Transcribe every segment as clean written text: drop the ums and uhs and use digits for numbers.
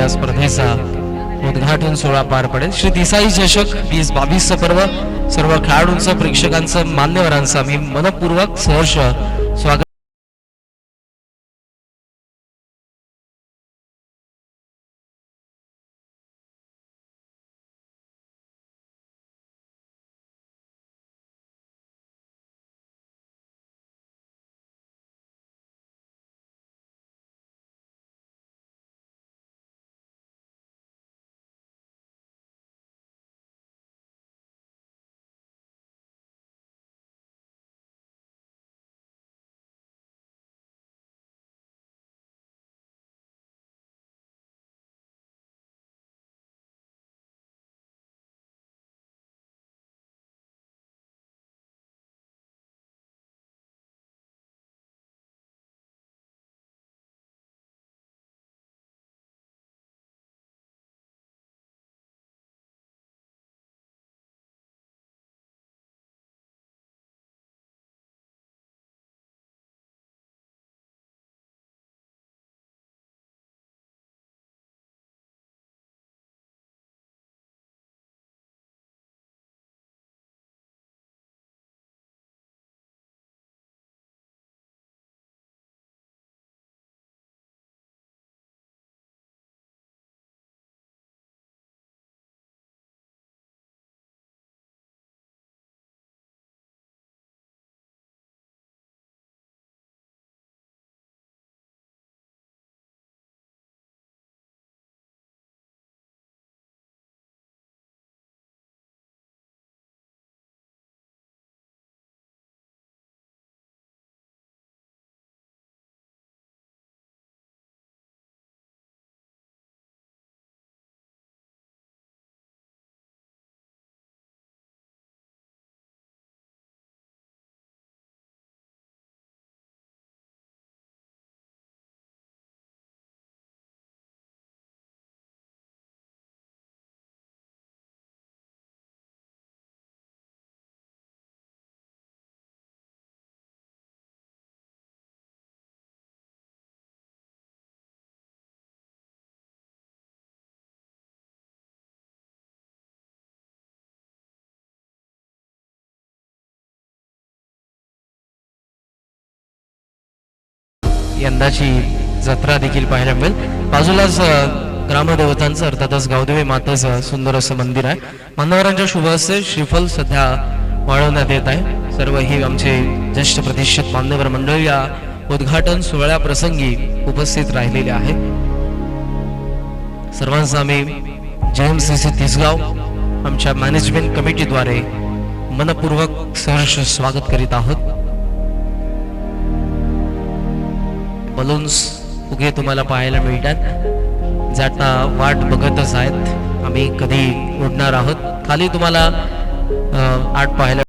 या स्पर्धेचा उद्घाटन सोहळा पार पडेल. श्री देसाई चषक 2022 पर्व सर्व खेळाडूंचं, प्रेक्षकांचं, मान्यवरांचं आम्ही मनपूर्वक सहर्ष स्वागत. यंदाची जत्रा देखील पाहायला मिळेल. बाजूलाच ग्रामदेवतांचं अर्थातच गावदेवी मातेचं सुंदर असं मंदिर आहे. मान्यवरांच्या शुभ हस्ते श्रीफल सध्या वाढवण्यात येत आहे. सर्व ही आमचे ज्येष्ठ प्रतिष्ठित मान्यवर मंडळ या उद्घाटन सोहळ्याप्रसंगी उपस्थित राहिलेले आहेत. सर्वांचं आम्ही JMCC तिसगाव आमच्या मॅनेजमेंट कमिटीद्वारे मनपूर्वक सहर्ष स्वागत करीत आहोत. बलून्स फुगे तुम्हाला पाहायला मिळतात. जाता वाट बघतच आहेत आम्ही कधी उडणार आहोत. खाली तुम्हाला आठ पाहायला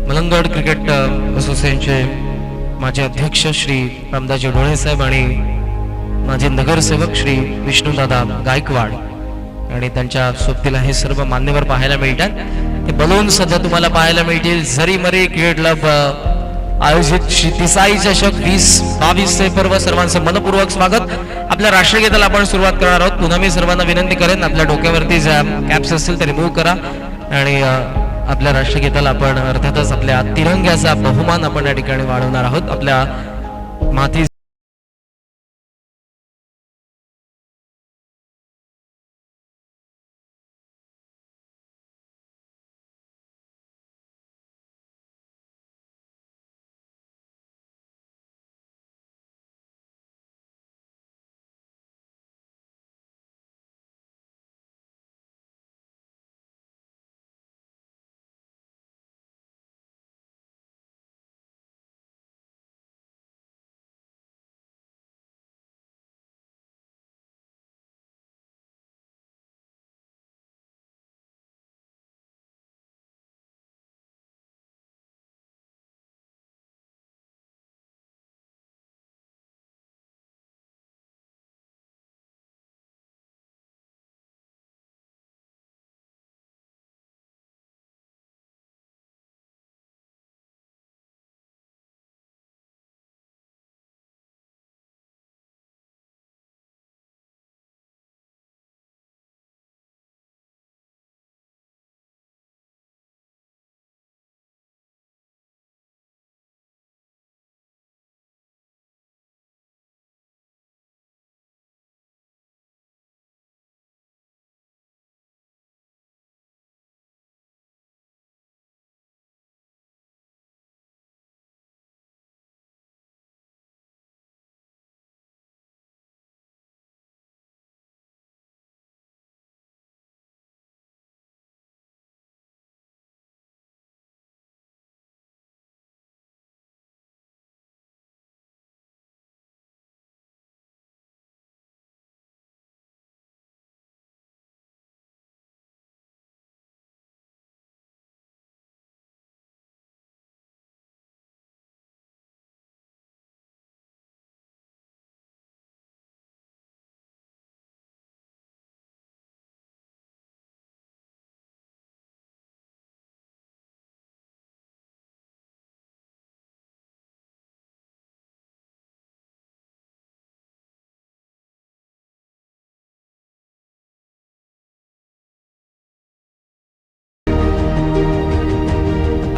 मलंगड क्रिकेट असोसिएशनचे माजी अध्यक्ष श्री रामदासजी ढोळे साहेब आणि माजी नगरसेवक श्री विष्णुदादा गायकवाड आणि त्यांच्या सोबतीला हे सर्व मान्यवर पाहायला मिळतात. ते बलून सध्या तुम्हाला पाहायला मिळतील. झरीमरी क्रिकेट क्लब आयोजित श्री तिसाई चषक 2022 चे पर्व सर्वांचं मनपूर्वक स्वागत. आपल्या राष्ट्रगीताला आपण सुरुवात करणार आहोत. पुन्हा मी सर्वांना विनंती करेन आपल्या डोक्यावरती ज्या कॅप्स असतील ते रिमूव्ह करा आणि आपल्या राष्ट्रगीताला आपण अर्थातच आपल्या तिरंग्याचा बहुमान आपण या ठिकाणी वाढवणार आहोत. आपल्या माती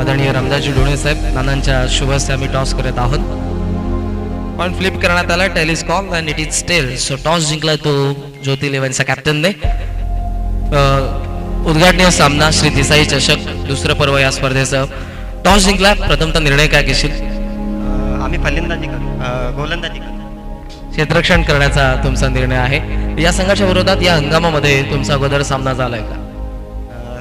आदरणीय रामदासजी ढोळे साहेब नानांच्या शुभ हस्ते आम्ही टॉस करत आहोत. पॉईंट फ्लिप करण्यात आला. टेलिस्कॉप अँड इट इज स्टेल. सो टॉस जिंकला तो ज्योती इलेव्हनच्या कॅप्टनने. उद्घाटनीय सामना श्री तिसाई चषक दुसरं पर्व या स्पर्धेचं. टॉस जिंकला. प्रथमतः निर्णय काय घेशील? आम्ही फलंदाजी करू, गोलंदाजी करू. क्षेत्ररक्षण करण्याचा तुमचा निर्णय आहे. या संघाच्या विरोधात या हंगामामध्ये तुमचा अगोदर सामना झालाय का?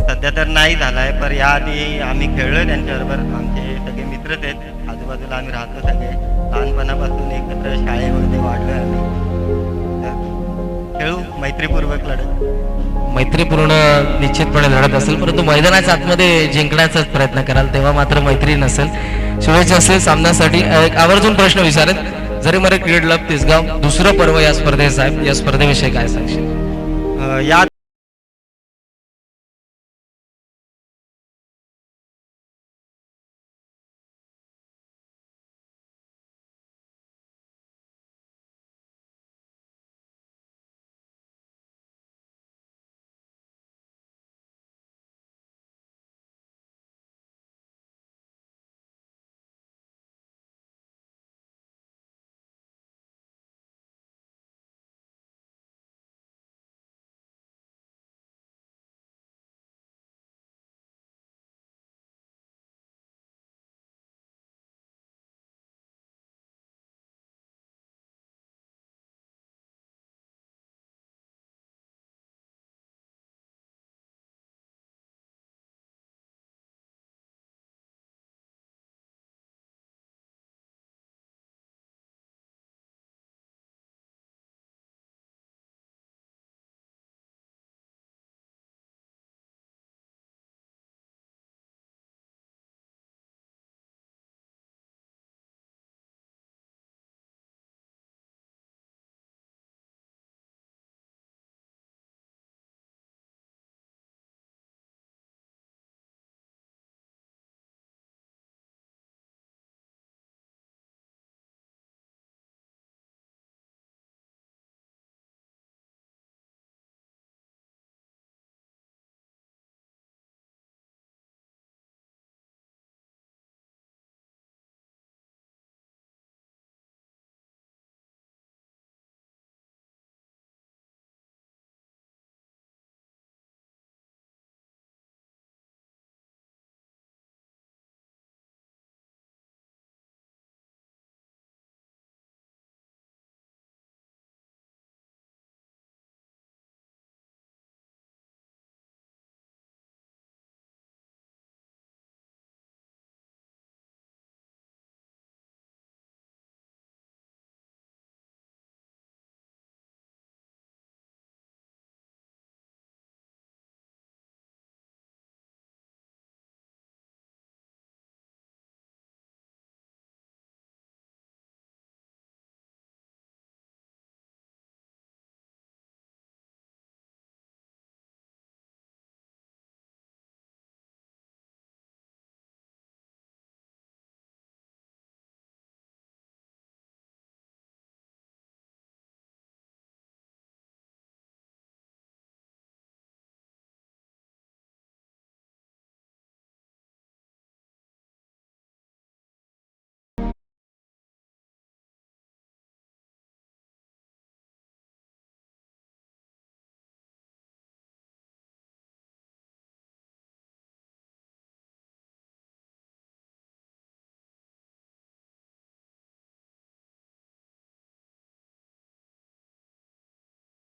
सध्या तर नाही झाला आहे, पण याआधी आम्ही खेळलो त्यांच्याबरोबर. आमचे सगळे मित्रच आहेत, आजूबाजूला आम्ही राहतो सगळे. लहानपणापासून एकत्र शाळेमध्ये वाढलो आहे आम्ही. तर खेळू मैत्रीपूर्वक लढत. मैत्रीपूर्ण निश्चितपणे लढत असेल, परंतु मैदानाच्या आतमध्ये जिंकण्याचाच प्रयत्न कराल तेव्हा मात्र मैत्री नसेल. शुभेच्छा असेल सामन्यासाठी. एक आवर्जून प्रश्न विचारेल. झरीमरी क्रिकेट क्लब तिसगाव दुसरं पर्व या स्पर्धेचं आहे. या स्पर्धेविषयी काय सांगशील? या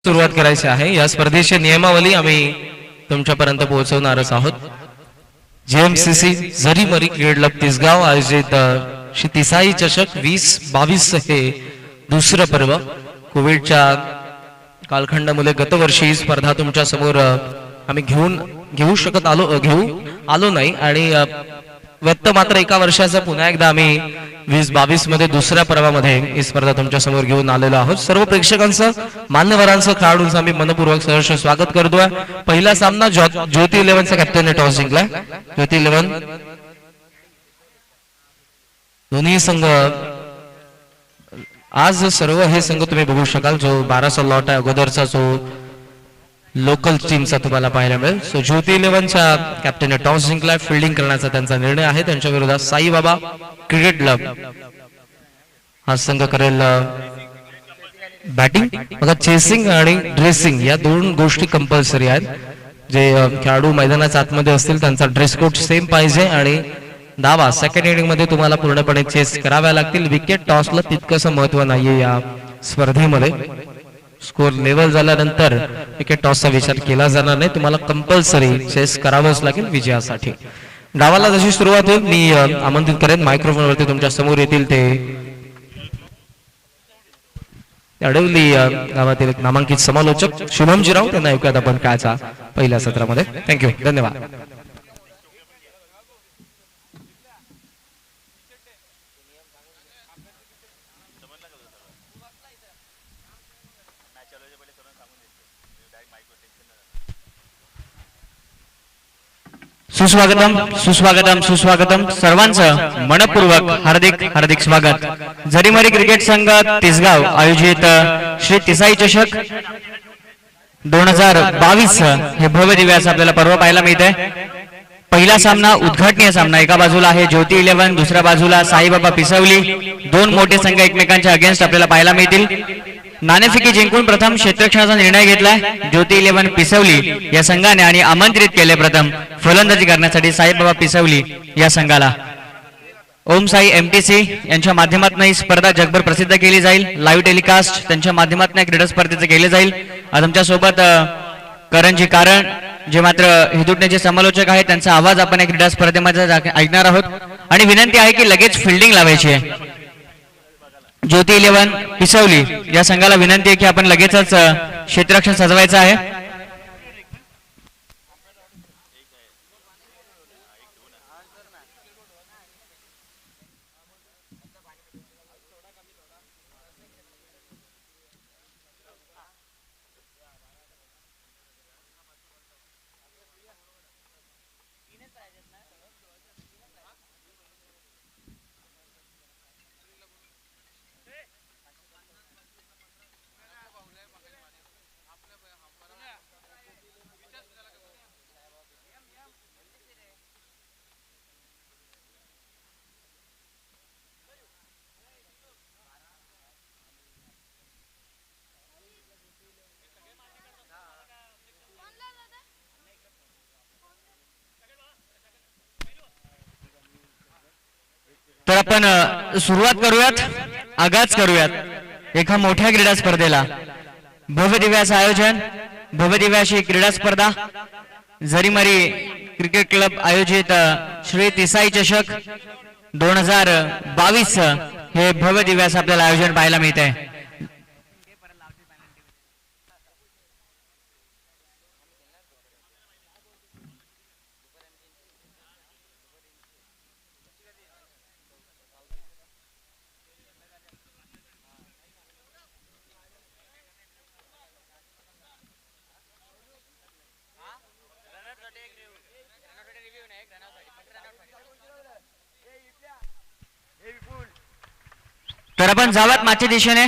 सुरुवात करायची आहे. या स्पर्धेची नियमावली आम्ही तुमच्यापर्यंत पोहोचवणारच आहोत. जेएमसीसी जरीमरी क्रीड क्लब तिसगाव आयोजित श्री तिसाई चषक 2022 हे दुसरं पर्व. कोविडच्या कालखंडामुळे गतवर्षी ही स्पर्धा तुमच्या समोर आम्ही घेऊ आलो नाही आणि व्यक्त मात्र एका वर्षाचा पुन्हा एकदा आम्ही 2022 मध्ये दुसऱ्या पर्वामध्ये ही स्पर्धा तुमच्या समोर घेऊन आलेलो आहोत. सर्व प्रेक्षकांचं, मान्यवरांचं, खेळाडूंचं आम्ही मनपूर्वक सहर्ष स्वागत करतोय. पहिला सामना ज्योती 11चा कॅप्टनने टॉस जिंकलाय. ज्योती 11 दोन्ही संघ आज सर्व हे संघ तुम्ही बघू शकाल. जो 12चा लॉट आहे अगोदरचा जो लोकल टीमचा तुम्हाला पाहायला मिळेल. सो ज्योती 11च्या कॅप्टनने टॉस जिंकलाय. फिल्डिंग करण्याचा त्यांचा निर्णय आहे. त्यांच्या विरोधात साईबाबा क्रिकेट क्लब हा संघ करेल बॅटिंग. बघा, चेसिंग आणि ड्रेसिंग या दोन गोष्टी कंपल्सरी आहेत. जे खेळाडू मैदानाच्या आतमध्ये असतील त्यांचा ड्रेस कोड सेम पाहिजे आणि धावा सेकंड इनिंग मध्ये तुम्हाला पूर्णपणे चेस कराव्या लागतील. विकेट टॉसला तितकंसं महत्व नाहीये या स्पर्धेमध्ये. स्कोर लेवल झाल्यानंतर विकेट टॉसचा विचार केला जाणार नाही. तुम्हाला कंपल्सरी चेस करावंच लागेल विजयासाठी. डावाला जशी सुरुवात होईल मी आमंत्रित करेन मायक्रोफोन वरती तुमच्या समोर येतील ते अडवली गावातील एक नामांकित समालोचक शुभमजीराव. त्यांना ऐकूयात आपण कायचा पहिल्या सत्रामध्ये. थँक्यू, धन्यवाद. सुस्वागतम सुस्वागतम सुस्वागतम. सर्वांचं मनपूर्वक हार्दिक हार्दिक स्वागत. जरीमरी क्रिकेट संघ तिसगाव आयोजित श्री तिसाई चषक 2022 हे भव्य दिव्य असं आपल्याला पर्व पाहायला मिळते. पहिला सामना उद्घाटनीय सामना. एका बाजूला आहे ज्योती 11, दुसऱ्या बाजूला साईबाबा पिसवली. दोन मोठे संघ एकमेकांच्या अगेन्स्ट आपल्याला पाहायला मिळतील. नाणेफेकी जिंकून प्रथम क्षेत्ररक्षणाचा निर्णय घेतलाय ज्योती 11 पिसवली या संघाने आणि आमंत्रित केले प्रथम फलंदाजी करण्यासाठी साईबाबा पिसवली या संघाला. ओम साई MTC यांच्या माध्यमातून ही स्पर्धा जगभर प्रसिद्ध केली जाईल. लाईव्ह टेलिकास्ट त्यांच्या माध्यमातून क्रीडा स्पर्धेचे केले जाईल. आज आमच्या सोबत करणजी कारण जे मात्र हिदुटण्याचे समालोचक आहेत त्यांचा आवाज आपण या क्रीडा स्पर्धेमध्ये ऐकणार आहोत. आणि विनंती आहे की लगेच फिल्डिंग लावायची आहे. ज्योती 11 पिसवली या संघाला विनंती आहे की आपण लगेचच क्षेत्ररक्षण सजवायचं आहे. तर आपण सुरुवात करूयात, आगाज करूयात एका मोठ्या क्रीडा स्पर्धेला. भव्य दिव्याचं आयोजन, भव्य दिव्याची क्रीडा स्पर्धा जरीमरी क्रिकेट क्लब आयोजित श्री तिसाई चषक 2022 हे भव्य दिव्याचं आपल्याला आयोजन पाहायला मिळत आहे. तर आपण जावत मागच्या दिशेने.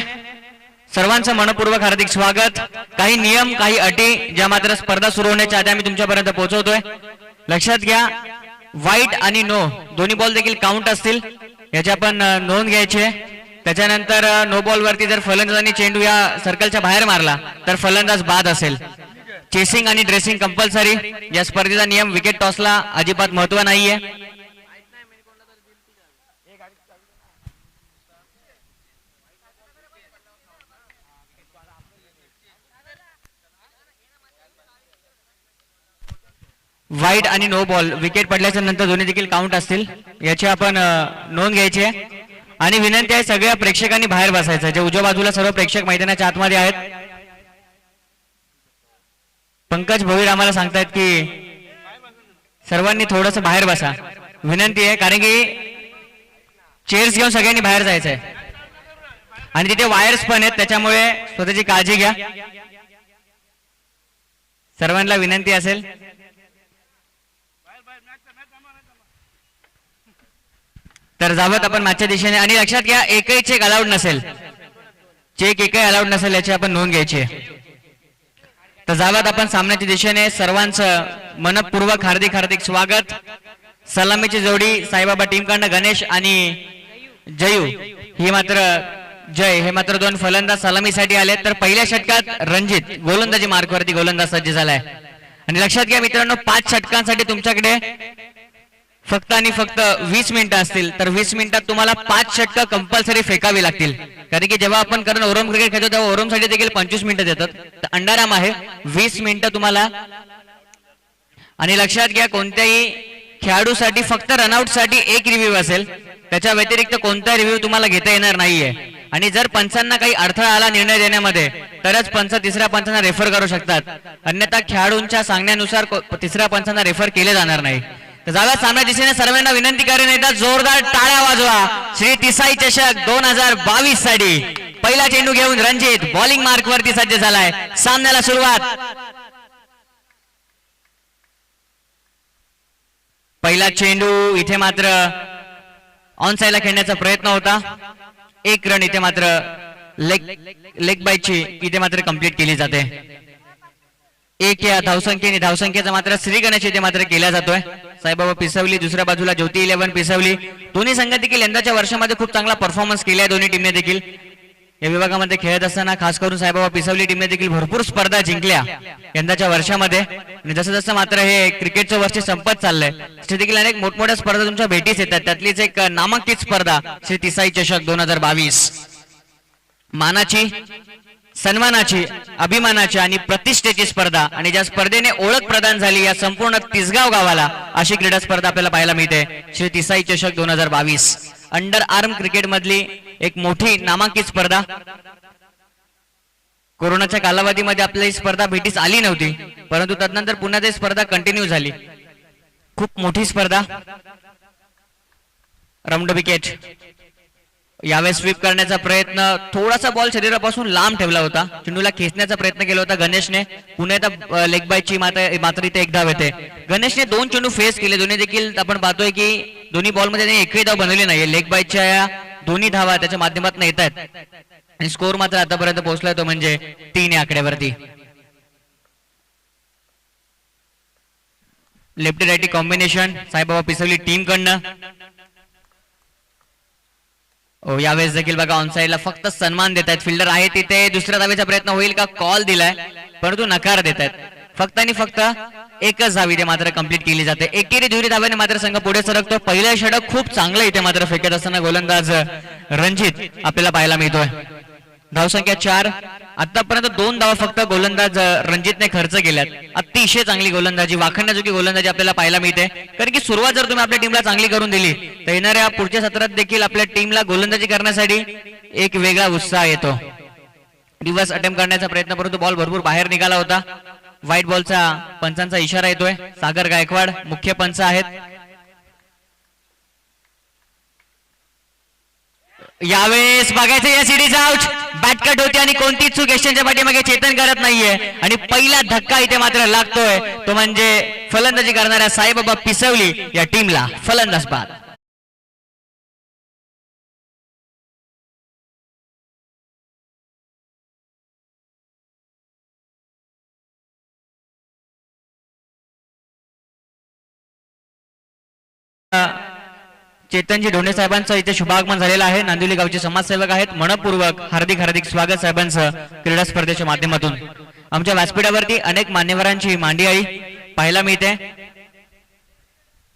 सर्वांचं मनपूर्वक हार्दिक स्वागत. काही नियम, काही अटी ज्या मात्र स्पर्धा सुरू होण्याच्या आधी आम्ही तुमच्यापर्यंत पोहोचवतोय. लक्षात घ्या, वाईट आणि नो दोन्ही बॉल देखील काउंट असतील, याची आपण नोंद घ्यायची आहे. त्याच्यानंतर नो बॉल वरती जर फलंदाजांनी चेंडू या सर्कलच्या बाहेर मारला तर फलंदाज बाद असेल. चेसिंग आणि ड्रेसिंग कंपल्सरी. या स्पर्धेचा नियम विकेट टॉसला अजिबात महत्व नाहीये. वाईड आणि नो बॉल विकेट पडल्याच्या नंतर दोन्ही देखील काउंट असतील, याची आपण नोंद घ्यायची आहे. आणि विनंती आहे सगळ्या प्रेक्षकांनी बाहेर बसायचं. जे उजव्या बाजूला सर्व प्रेक्षक मैदानाच्या आतमध्ये आहेत. पंकज भोईर आम्हाला सांगतायत की सर्वांनी थोडस बाहेर बसा, विनंती आहे, कारण की चेअर्स घेऊन सगळ्यांनी बाहेर जायचं आहे आणि तिथे वायर्स पण आहेत, त्याच्यामुळे स्वतःची काळजी घ्या. सर्वांना विनंती असेल. तर जावत आपण मॅचच्या दिशेने. आणि लक्षात घ्या एकही चेक अलाउड नसेल, चेक एकही अलाउड नसेल याची आपण नोंद घ्यायची आहे. तर जावत आपण सामन्याच्या दिशेने. सर्वांचं मनपूर्वक हार्दिक हार्दिक स्वागत. सलामीची जोडी साईबाबा टीम कडनं गणेश आणि जयू ही मात्र जय हे मात्र दोन फलंदाज सलामीसाठी आले. तर पहिल्या षटकात रणजित गोलंदाजी मार्कवरती गोलंदाज सज्ज झालाय. आणि लक्षात घ्या मित्रांनो 5 षटकांसाठी तुमच्याकडे फक्त आणि फक्त 20 मिनिटं असतील. तर 20 मिनिटात तुम्हाला 5 षटकं कंपल्सरी फेकावी लागतील, कारण की जेव्हा आपण कारण ओरम क्रिकेट खेळतो तेव्हा ओरमसाठी देखील 25 मिनिटं देतात. तर अंडाराम आहे 20 मिनिटं तुम्हाला. आणि लक्षात घ्या कोणत्याही खेळाडूसाठी फक्त रनआउट साठी एक रिव्ह्यू असेल, त्याच्या व्यतिरिक्त कोणता रिव्ह्यू तुम्हाला घेता येणार नाहीये. आणि जर पंचांना काही अडथळा आला निर्णय देण्यामध्ये तरच पंच तिसऱ्या पंचांना रेफर करू शकतात, अन्यथा खेळाडूंच्या सांगण्यानुसार तिसऱ्या पंचांना रेफर केले जाणार नाही. तर जागा सामन्या दिशेने सर्वांना विनंती करून येतात जोरदार टाळ्या वाजवा श्री तिसाई चषक 2022 साठी. पहिला चेंडू घेऊन रणजित बॉलिंग मार्क वरती सज्ज झालाय. सामन्याला सुरुवात. पहिला चेंडू इथे मात्र ऑन साईडला खेळण्याचा प्रयत्न होता. एक रन इथे मात्र लेग बाईची इथे मात्र कंप्लीट केली जाते. एक या धावसंख्येचा मात्र श्री गणेश इथे मात्र केला जातोय. साईबाबा पिसवली दुसऱ्या बाजूला ज्योती 11 पिसवली. दोन्ही संघ देखील यंदाच्या वर्षामध्ये खूप चांगला परफॉर्मन्स केलाय दोन्ही टीमने देखील. या विभागामध्ये खेळत असताना खास करून साईबाबा पिसवली टीमने देखील भरपूर स्पर्धा जिंकल्या यंदाच्या वर्षामध्ये. आणि जसं जसं मात्र हे क्रिकेटचं वर्ष संपत चाललंय तसे देखील अनेक मोठमोठ्या स्पर्धा तुमच्या भेटीस येतात. त्यातलीच एक नामांकित स्पर्धा श्री तिसाई चषक 2022 मानाची, सन्मानाची, अभिमानाची आणि प्रतिष्ठेची स्पर्धा. आणि ज्या स्पर्धेने ओळख प्रदान झाली या संपूर्ण तिसगाव गावाला अशी क्रीडा स्पर्धा आपल्याला पाहायला मिळते. श्री तिसाई चषक 2022 अंडर आर्म क्रिकेट मधली एक मोठी नामांकित स्पर्धा. कोरोनाच्या कालावधीमध्ये आपल्याला ही स्पर्धा भेटीस आली नव्हती, परंतु तदनंतर पुन्हा ती स्पर्धा कंटिन्यू झाली. खूप मोठी स्पर्धा. Round wicket. यावेळेस स्वीप करण्याचा प्रयत्न, थोडासा बॉल शरीरापासून लांब ठेवला होता, चेंडूला खेचण्याचा प्रयत्न केला होता गणेशने. पुन्हा एकदा लेग बायची मात्र इथे एक धाव येते. गणेशने 2 चेंडू फेस केले, दोन्ही देखील आपण पाहतोय की दोन्ही बॉल मध्ये एकही धाव बनवली नाहीये. लेग बायच्या या दोन्ही धावा त्याच्या माध्यमातून येत आहेत आणि स्कोर मात्र आतापर्यंत पोहोचलाय तो म्हणजे 3 या आकड्यावरती. Lefty righty combination Saibaba Pisavali team कडनं. यावेळेस देखील बघा ऑन साईडला फक्त सन्मान देत आहेत. फिल्डर आहे तिथे, दुसऱ्या धावेचा प्रयत्न होईल का, कॉल दिलाय परंतु नकार देत आहेत. फक्त आणि फक्त एकच धाव इथे मात्र कंप्लीट केली जाते. एकेरी दुहेरी धाव्याने मात्र संघ पुढे सरकतो. पहिलं षटक खूप चांगलं इथे मात्र फेकत असताना गोलंदाज रणजित आपल्याला पाहायला मिळतोय. धावसंख्या 4. आतापर्यंत 2 धावा फक्त गोलंदाज रणजितने खर्च केल्यात. अतिशय चांगली गोलंदाजी, वाखण्याजोगी गोलंदाजी आपल्याला पाहायला मिळते. कारण की सुरुवात जर तुम्ही आपल्या टीमला चांगली करून दिली तर येणाऱ्या पुढच्या सत्रात देखील आपल्या टीमला गोलंदाजी करण्यासाठी एक वेगळा उत्साह येतो. रिव्हर्स अटेम्प्ट करण्याचा प्रयत्न, परंतु बॉल भरपूर बाहेर निघाला होता. व्हाईट बॉलचा पंचांचा इशारा येतोय. सागर गायकवाड मुख्य पंच आहेत. यावेळेस बघायचं या सिडीचा आउट. बॅट कट होते आणि कोणती चूक यशांच्या पाठीमागे चेतन करत नाहीये आणि पहिला धक्का इथे मात्र लागतोय तो म्हणजे फलंदाजी करणाऱ्या साईबाबा पिसवली या टीमला फलंदाज बाद. चेतनजी ढोणे साहेबांचं इथे शुभागमन झालेलं आहे. नांदिवली गावचे समाजसेवक आहेत. मनपूर्वक हार्दिक हार्दिक स्वागत साहेबांचं क्रीडा स्पर्धेच्या माध्यमातून. आमच्या व्यासपीठावरती अनेक मान्यवरांची मांडियाळी पाहायला मिळते.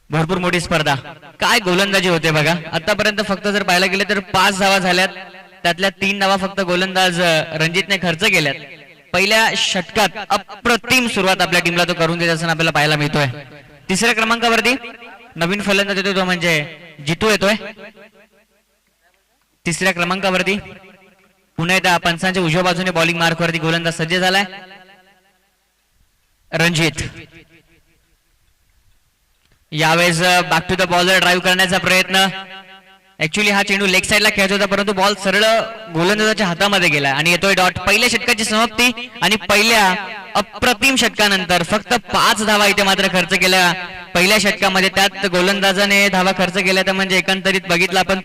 भरपूर मोठी स्पर्धा. काय गोलंदाजी होते बघा. आतापर्यंत फक्त जर पाहायला गेले तर 5 धावा झाल्यात, त्यातल्या 3 धावा फक्त गोलंदाज रणजितने खर्च केल्यात. पहिल्या षटकात अप्रतिम सुरुवात आपल्या टीमला तो करून देत असताना आपल्याला पाहायला मिळतोय. तिसऱ्या क्रमांकावरती नवीन फलंदाज येतोय तो म्हणजे जितू येतोय तिसऱ्या क्रमांकावरती. पुन्हा एकदा पंचांच्या उजव्या बाजूने बॉलिंग मार्कवरती गोलंदाज सज्ज झालाय रणजित. यावेळेस back to the bowler drive करण्याचा प्रयत्न. ऍक्च्युली हा चेंडू लेग साईडला खेळत होता परंतु बॉल सरळ गोलंदाजाच्या हातामध्ये गेला आणि येतोय डॉट. पहिल्या षटकाची समाप्ती आणि पहिल्या अप्रतिम षटकानंतर फक्त 5 धावा इथे मात्र खर्च केल्या पहिल्या षटकामध्ये. त्यात गोलंदाजाने धावा खर्च केल्या तर म्हणजे एकंदरीत बघितलं आपण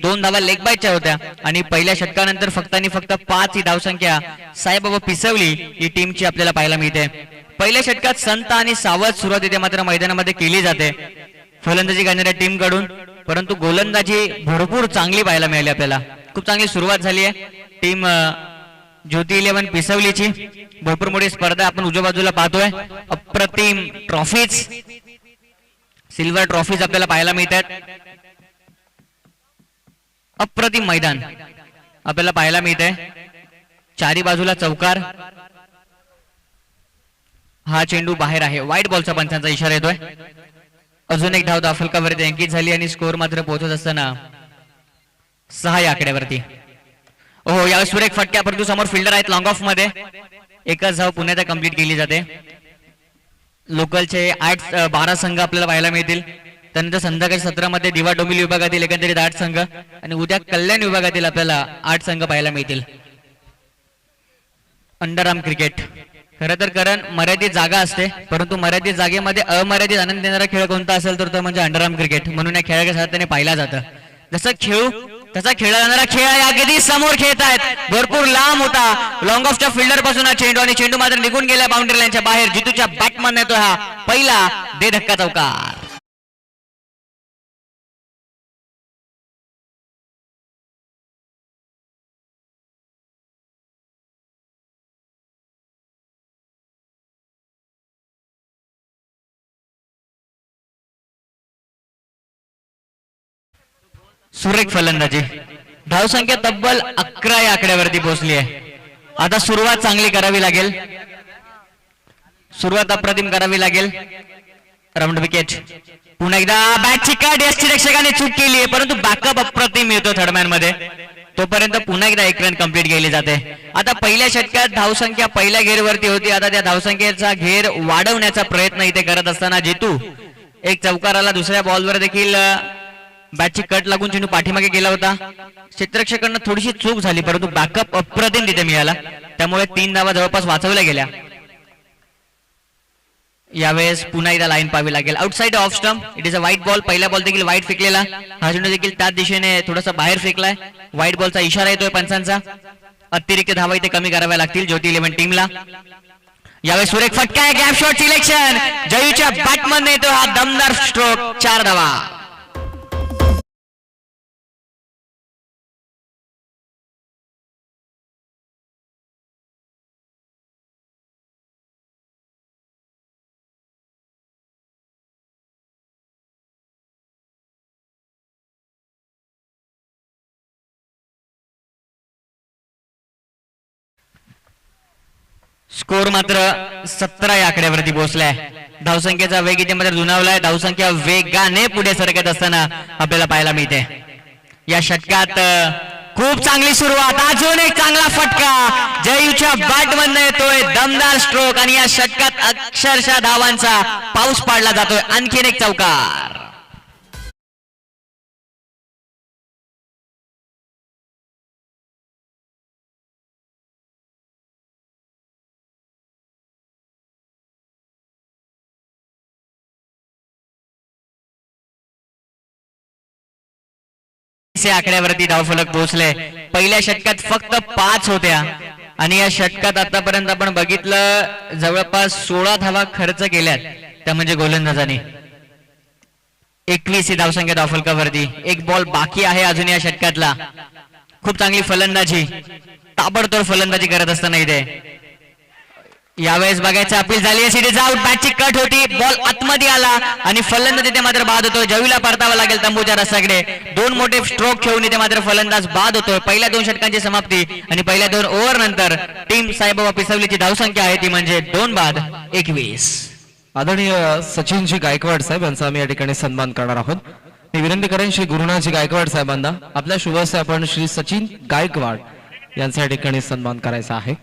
2 धावा लेग बायच्या होत्या आणि पहिल्या षटकानंतर फक्त 5 ही धावसंख्या साईबाबा पिसवली ही टीमची आपल्याला पाहायला मिळते. पहिल्या षटकात संत आणि सावध सुरुवात इथे मात्र मैदानामध्ये केली जाते फलंदाजी करणाऱ्या टीम कडून, परंतु गोलंदाजी भरपूर चांगली पाहायला मिळाली आपल्याला. खूप चांगली सुरुवात झाली आहे टीम ज्योती 11 पिसवलीची. भरपूर मोठी स्पर्धा आपण उजव्या बाजूला पाहतोय. अप्रतिम ट्रॉफीज सिल्वर ट्रॉफीज आपल्याला पाहायला मिळतात. अप्रतिम मैदान आपल्याला पाहायला मिळतंय. चारी बाजूला चौकार. हा चेंडू बाहेर आहे. वाईट बॉलचा पंचांचा इशारा येतोय. अजून एक धाव दाफलकावरती अंकित झाली आणि स्कोर मात्र पोहोचत असताना 6 या आकड्यावरती. हो यावेळेस सुरेख फटक्या परंतु समोर फिल्डर आहेत लॉंग ऑफ मध्ये. एकच धाव पुन्हा एकदा कंप्लीट केली जाते. लोकलचे 12 संघ आपल्याला पाहायला मिळतील. त्यानंतर संध्याकाळी 17 मध्ये दिवा डोंबिवली विभागातील एकंदरीत 8 संघ आणि उद्या कल्याण विभागातील आपल्याला 8 संघ पाहायला मिळतील. अंडरआर्म क्रिकेट खरं तर कारण मर्यादित जागा असते परंतु मर्यादित जागेमध्ये अमर्यादित आनंद देणारा खेळ कोणता असेल तर तो म्हणजे अंडरआर्म क्रिकेट. म्हणून या खेळाच्या साहाय्याने पाहिला जातं. जसं खेळू तसा खेळला जाणारा खेळ अगदी समोर खेळत आहेत. भरपूर लांब होता लॉंग ऑफच्या फिल्डर पासून हा चेंडू आणि चेंडू मात्र निघून गेला बाउंड्री लाईनच्या बाहेर. जितूच्या बॅटमन येतो हा पहिला दे धक्का चौकार. सुरेख फलंदाजी. धावसंख्या तब्बल 11 या आकड्यावरती पोहोचली आहे. आता सुरुवात चांगली करावी लागेल. सुरुवात अप्रतिम करावी लागेल. Round wicket. पुन्हा एकदा बॅटची कट. यष्टीरक्षकाने चूक केली आहे परंतु बॅकअप अप्रतिम मिळतो थर्डमॅन मध्ये. तोपर्यंत पुन्हा एकदा 1 रन कंप्लीट केली जाते. आता पहिल्या षटकात धावसंख्या पहिल्या घेरवरती होती. आता त्या धावसंख्येचा घेर वाढवण्याचा प्रयत्न इथे करत असताना जितू एक चौकाराला दुसऱ्या बॉलवर देखील बॅटची कट लागून चेंडू पाठीमागे गेला होता. क्षेत्ररक्षकांना थोडीशी चूक झाली परंतु बॅकअप अप्रतिम तिथे मिळाला त्यामुळे 3 धावा जवळपास वाचवल्या गेल्या. यावेळेस पुन्हा एकदा लाईन पाहावी लागेल. Outside off stump. It is a white ball. पहिला बॉल देखील व्हाईट फेकलेला. हा चेंडू देखील त्याच दिशेने थोडासा बाहेर फेकलाय. व्हाईट बॉलचा इशारा येतोय पंचांचा. अतिरिक्त धावा इथे कमी कराव्या लागतील ज्योती 11 टीमला. यावेळेस सुरेख फटका आहे. Gap shot selection. जयूच्या बॅटमन येतो हा दमदार स्ट्रोक. 4 धावा. स्कोर मात्र 17 या आकड्यावरती पोहोचलाय. धावसंख्येचा वेग इथे मात्र दुणावलाय. धावसंख्या वेगाने पुढे सरकत असताना आपल्याला पाहायला मिळते. या षटकात खूप चांगली सुरुवात. अजून एक चांगला फटका. जयूच्या बॅटमधनं येतोय दमदार स्ट्रोक आणि या षटकात अक्षरशः धावांचा पाऊस पाडला जातोय. आणखीन एक चौकार. आकड्यावरती धावफलक पोहोचले. पहिल्या षटकात फक्त 5 होत्या आणि या षटकात आतापर्यंत आपण बघितलं जवळपास 16 धावा खर्च केल्यात त्या म्हणजे गोलंदाजांनी. 21 ही धावसंख्या धावफलकावरती. 1 बॉल बाकी आहे अजून या षटकातला. खूप चांगली फलंदाजी. ताबडतोब फलंदाजी करत असताना इथे यावेळेस बघायचं अपील झाली. सिरीज आउट. बॅटची कट होती. बॉल आतमध्ये आला आणि फलंदाज इथे मात्र बाद होतोय. जयूला परतावा लागेल तंबूच्या रस्त्याकडे. 2 मोठे स्ट्रोक खेळून इथे मात्र फलंदाज बाद होतोय. पहिल्या 2 षटकांची समाप्ती आणि पहिल्या 2 ओव्हर नंतर टीम साईबाबा पिसवलीची धावसंख्या आहे ती म्हणजे 2 बाद 21. आदरणीय सचिनजी गायकवाड साहेब यांचा आम्ही या ठिकाणी सन्मान करणार आहोत. मी विनंती करेन श्री गुरुनाथजी गायकवाड साहेबांना आपल्या शुभ हस्ते आपण श्री सचिन गायकवाड यांचा या ठिकाणी सन्मान करायचा आहे.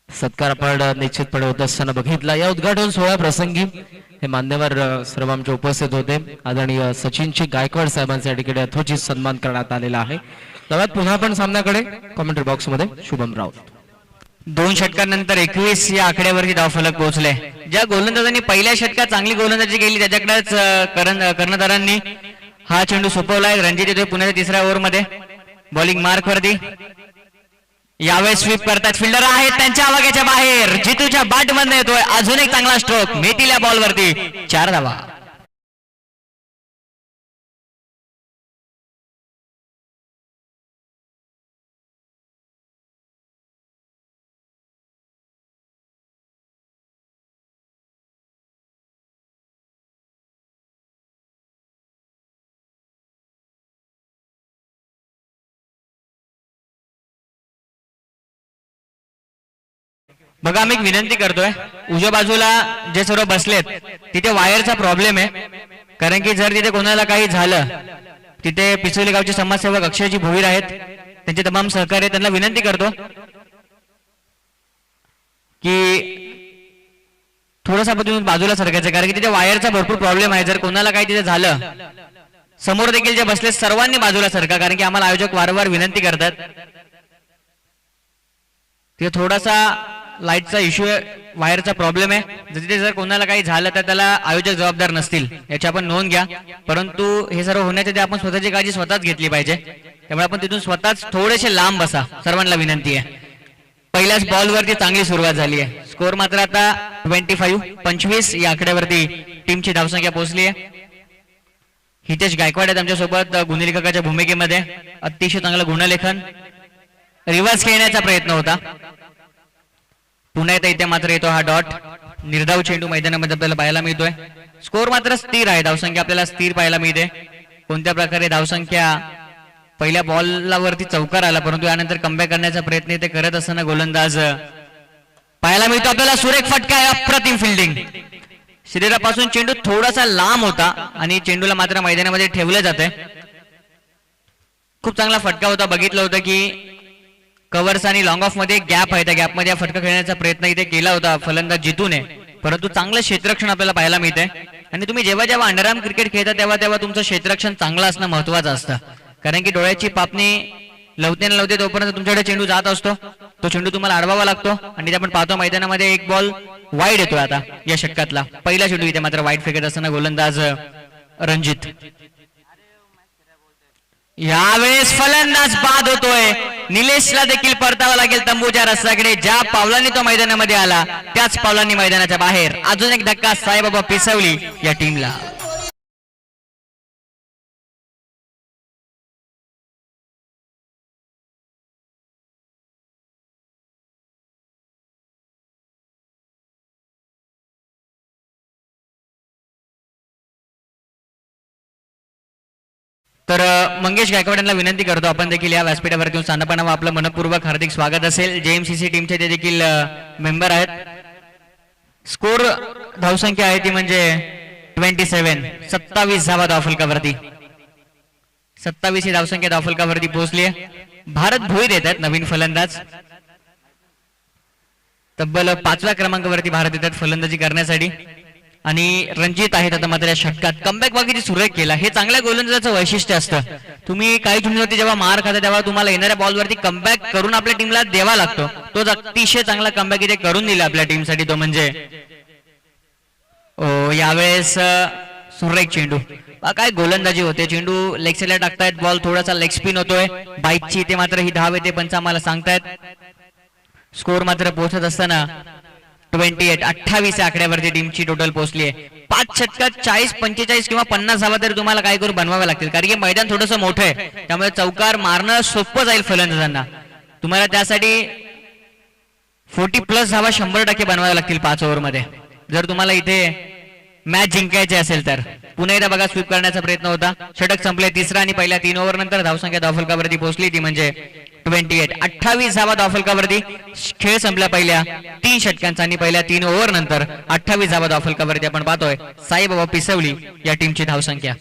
सत्कार आपण निश्चितपणे होत असताना बघितला. या उद्घाटन सोहळ्या प्रसंगी हे मान्यवर सर्व आमचे उपस्थित होते. आदरणीय सचिनजी गायकवाड साहेबांच्या ठिकाणी यथोचित सन्मान करण्यात आलेला आहे. तेव्हा पुन्हा आपण सामन्याकडे कॉमेंट्री बॉक्स मध्ये शुभम राऊत. 2 षटकांनंतर 21 या आकड्यावरती धावफलक पोहोचले. ज्या गोलंदाजांनी पहिल्या षटकात चांगली गोलंदाजी केली त्याच्याकडेच कर्णधारांनी हा चेंडू सोपवलाय. रणजित येतोय पुण्याच्या तिसऱ्या ओव्हरमध्ये बॉलिंग मार्क वरती. यावेळेस स्वीप करतात, फिल्डर आहेत त्यांच्या आवाक्याच्या बाहेर. जितूच्या बाट मधून येतोय अजून एक चांगला स्ट्रोक. मेतील या बॉल वरती 4 धावा. बघा आम्ही एक विनंती करतोय, उजव्या बाजूला जे सर्व बसलेत तिथे वायरचा प्रॉब्लेम आहे. कारण की जर तिथे कोणाला काही झालं, तिथे पिसोली गावचे समाजसेवक अक्षयजी भोईर आहेत, त्यांचे तमाम सहकार्य, त्यांना विनंती करतो की थोडासा बाजूला सरकायचं. कारण की तिथे वायरचा भरपूर प्रॉब्लेम आहे. जर कोणाला काही तिथे झालं, समोर देखील जे बसले सर्वांनी बाजूला सरका. कारण की आम्हाला आयोजक वारंवार विनंती करतात. तिथे थोडासा लाईटचा इश्यू आहे, वायरचा प्रॉब्लेम आहे. तिथे जर कोणाला काही झालं तर त्याला आयोजक जबाबदार नसतील, याची आपण नोंद घ्या. परंतु हे सर्व होण्याच्या आधी आपण स्वतःची काळजी स्वतःच घेतली पाहिजे. त्यामुळे आपण तिथून स्वतःच थोडेसे लांब बसा, सर्वांना विनंती आहे. पहिल्याच बॉलवरती चांगली सुरुवात झाली आहे. स्कोर मात्र आता 25 या आकड्यावरती टीमची धावसंख्या पोहोचली आहे. हितेश गायकवाड आहेत आमच्यासोबत गुणलेखकाच्या भूमिकेमध्ये. अतिशय चांगलं गुणलेखन. रिव्हर्स खेळण्याचा प्रयत्न होता. पुन्हा एकदा इथे मात्र येतो हा डॉट. निर्धाव चेंडू मैदानामध्ये आपल्याला पाहायला मिळतोय. स्कोर मात्र स्थिर आहे, धावसंख्या आपल्याला स्थिर पाहायला मिळते. कोणत्या प्रकारे धावसंख्या पहिल्या बॉलला वरती चौकार आला, परंतु यानंतर कमबॅक करण्याचा प्रयत्न इथे करत असताना गोलंदाज पाहायला मिळतो आपल्याला. सुरेख फटका आहे, अप्रतिम फिल्डिंग. शरीरापासून चेंडू थोडासा लांब होता आणि चेंडूला मात्र मैदानामध्ये ठेवलं जाते. खूप चांगला फटका होता. बघितलं होतं की कव्हर्स आणि लॉंग ऑफ मध्ये गॅप आहे, त्या गॅपमध्ये फटका खेळण्याचा प्रयत्न इथे केला होता फलंदाज जितूने, परंतु चांगलं क्षेत्ररक्षण आपल्याला पाहायला मिळते. आणि तुम्ही जेव्हा जेव्हा अंडरआर्म क्रिकेट खेळता तेव्हा तुमचं क्षेत्ररक्षण चांगलं असणं महत्वाचं असतं. कारण की डोळ्याची पापणी लवते ना लवते तोपर्यंत तुमच्याकडे चेंडू जात असतो, तो चेंडू तुम्हाला अडवावा लागतो. आणि आपण पाहतो मैदानामध्ये एक बॉल वाईड येतोय आता या षटकातला. पहिला चेंडू इथे मात्र वाईड फेकत असताना गोलंदाज रणजित. यावेळेस फलंदाज बाद होतोय. निलेशला देखील परतावा लागेल तंबूच्या रस्त्याकडे. ज्या पावलांनी तो मैदानामध्ये आला त्याच पावलांनी मैदानाच्या बाहेर. अजून एक धक्का साईबाबा पिसवली या टीमला. तर मंगेश गायकवाड यांना विनंती करतो आपण देखील या व्यासपीठावरती येऊन स्थानपणावर आपलं मनपूर्वक हार्दिक स्वागत असेल. जेएमसीसी टीमचे ते देखील मेंबर आहेत. स्कोर धावसंख्या आहे ती म्हणजे 27 धावा धावफलकावरती. 27 ही धावसंख्या धावफलकावरती पोहोचली आहे. भारत भोईर येतात नवीन फलंदाज. तब्बल 5व्या क्रमांकावरती भारत येतात फलंदाजी करण्यासाठी. आणि रणजित आहेत आता मात्र या षटकात. कमबॅक वगैरे सुरेख केला. हे चांगल्या गोलंदाजाचं वैशिष्ट्य असतं. तुम्ही काही चेंडूवरती जेव्हा मार खाता तेव्हा तुम्हाला येणाऱ्या बॉलवरती कमबॅक करून आपल्या टीमला द्यावा लागतो. तोच अतिशय चांगला कमबॅक इथे करून दिला आपल्या टीमसाठी. तो म्हणजे यावेळेस सुरेख चेंडू. काय गोलंदाजी होते. चेंडू लेग साईडला टाकतायत, बॉल थोडासा लेग स्पिन होतोय. बाईकची इथे मात्र ही धाव येते पंच आम्हाला सांगतायत. स्कोर मात्र पोहोचत असताना 28 आकड्यावरती टीमची टोटल पोहोचली आहे. 5 षटकात 40, 45 किंवा 50 धावा तरी तुम्हाला काय करून बनवावे लागतील, कारण की मैदान थोडंसं मोठं आहे, त्यामुळे चौकार मारणं सोपं जाईल फलंदाजांना. तुम्हाला त्यासाठी 40+ धावा 100% बनवाव्या लागतील 5 ओव्हरमध्ये, जर तुम्हाला इथे मॅच जिंकायची असेल तर. पुन्हा एकदा बघा, स्वीप करण्याचा प्रयत्न होता, षटक संपले. तिसरा आणि पहिल्या 3 ओव्हर नंतर धावसंख्या धावफलकावरती पोहोचली, ती म्हणजे 28 धावा धावफलकावरती. खेळ संपला पहिल्या 3 षटकांचा आणि पहिल्या 3 ओव्हर नंतर 28 धावा धावफलकावरती आपण पाहतोय साईबाबा पिसवली या टीमची धावसंख्या.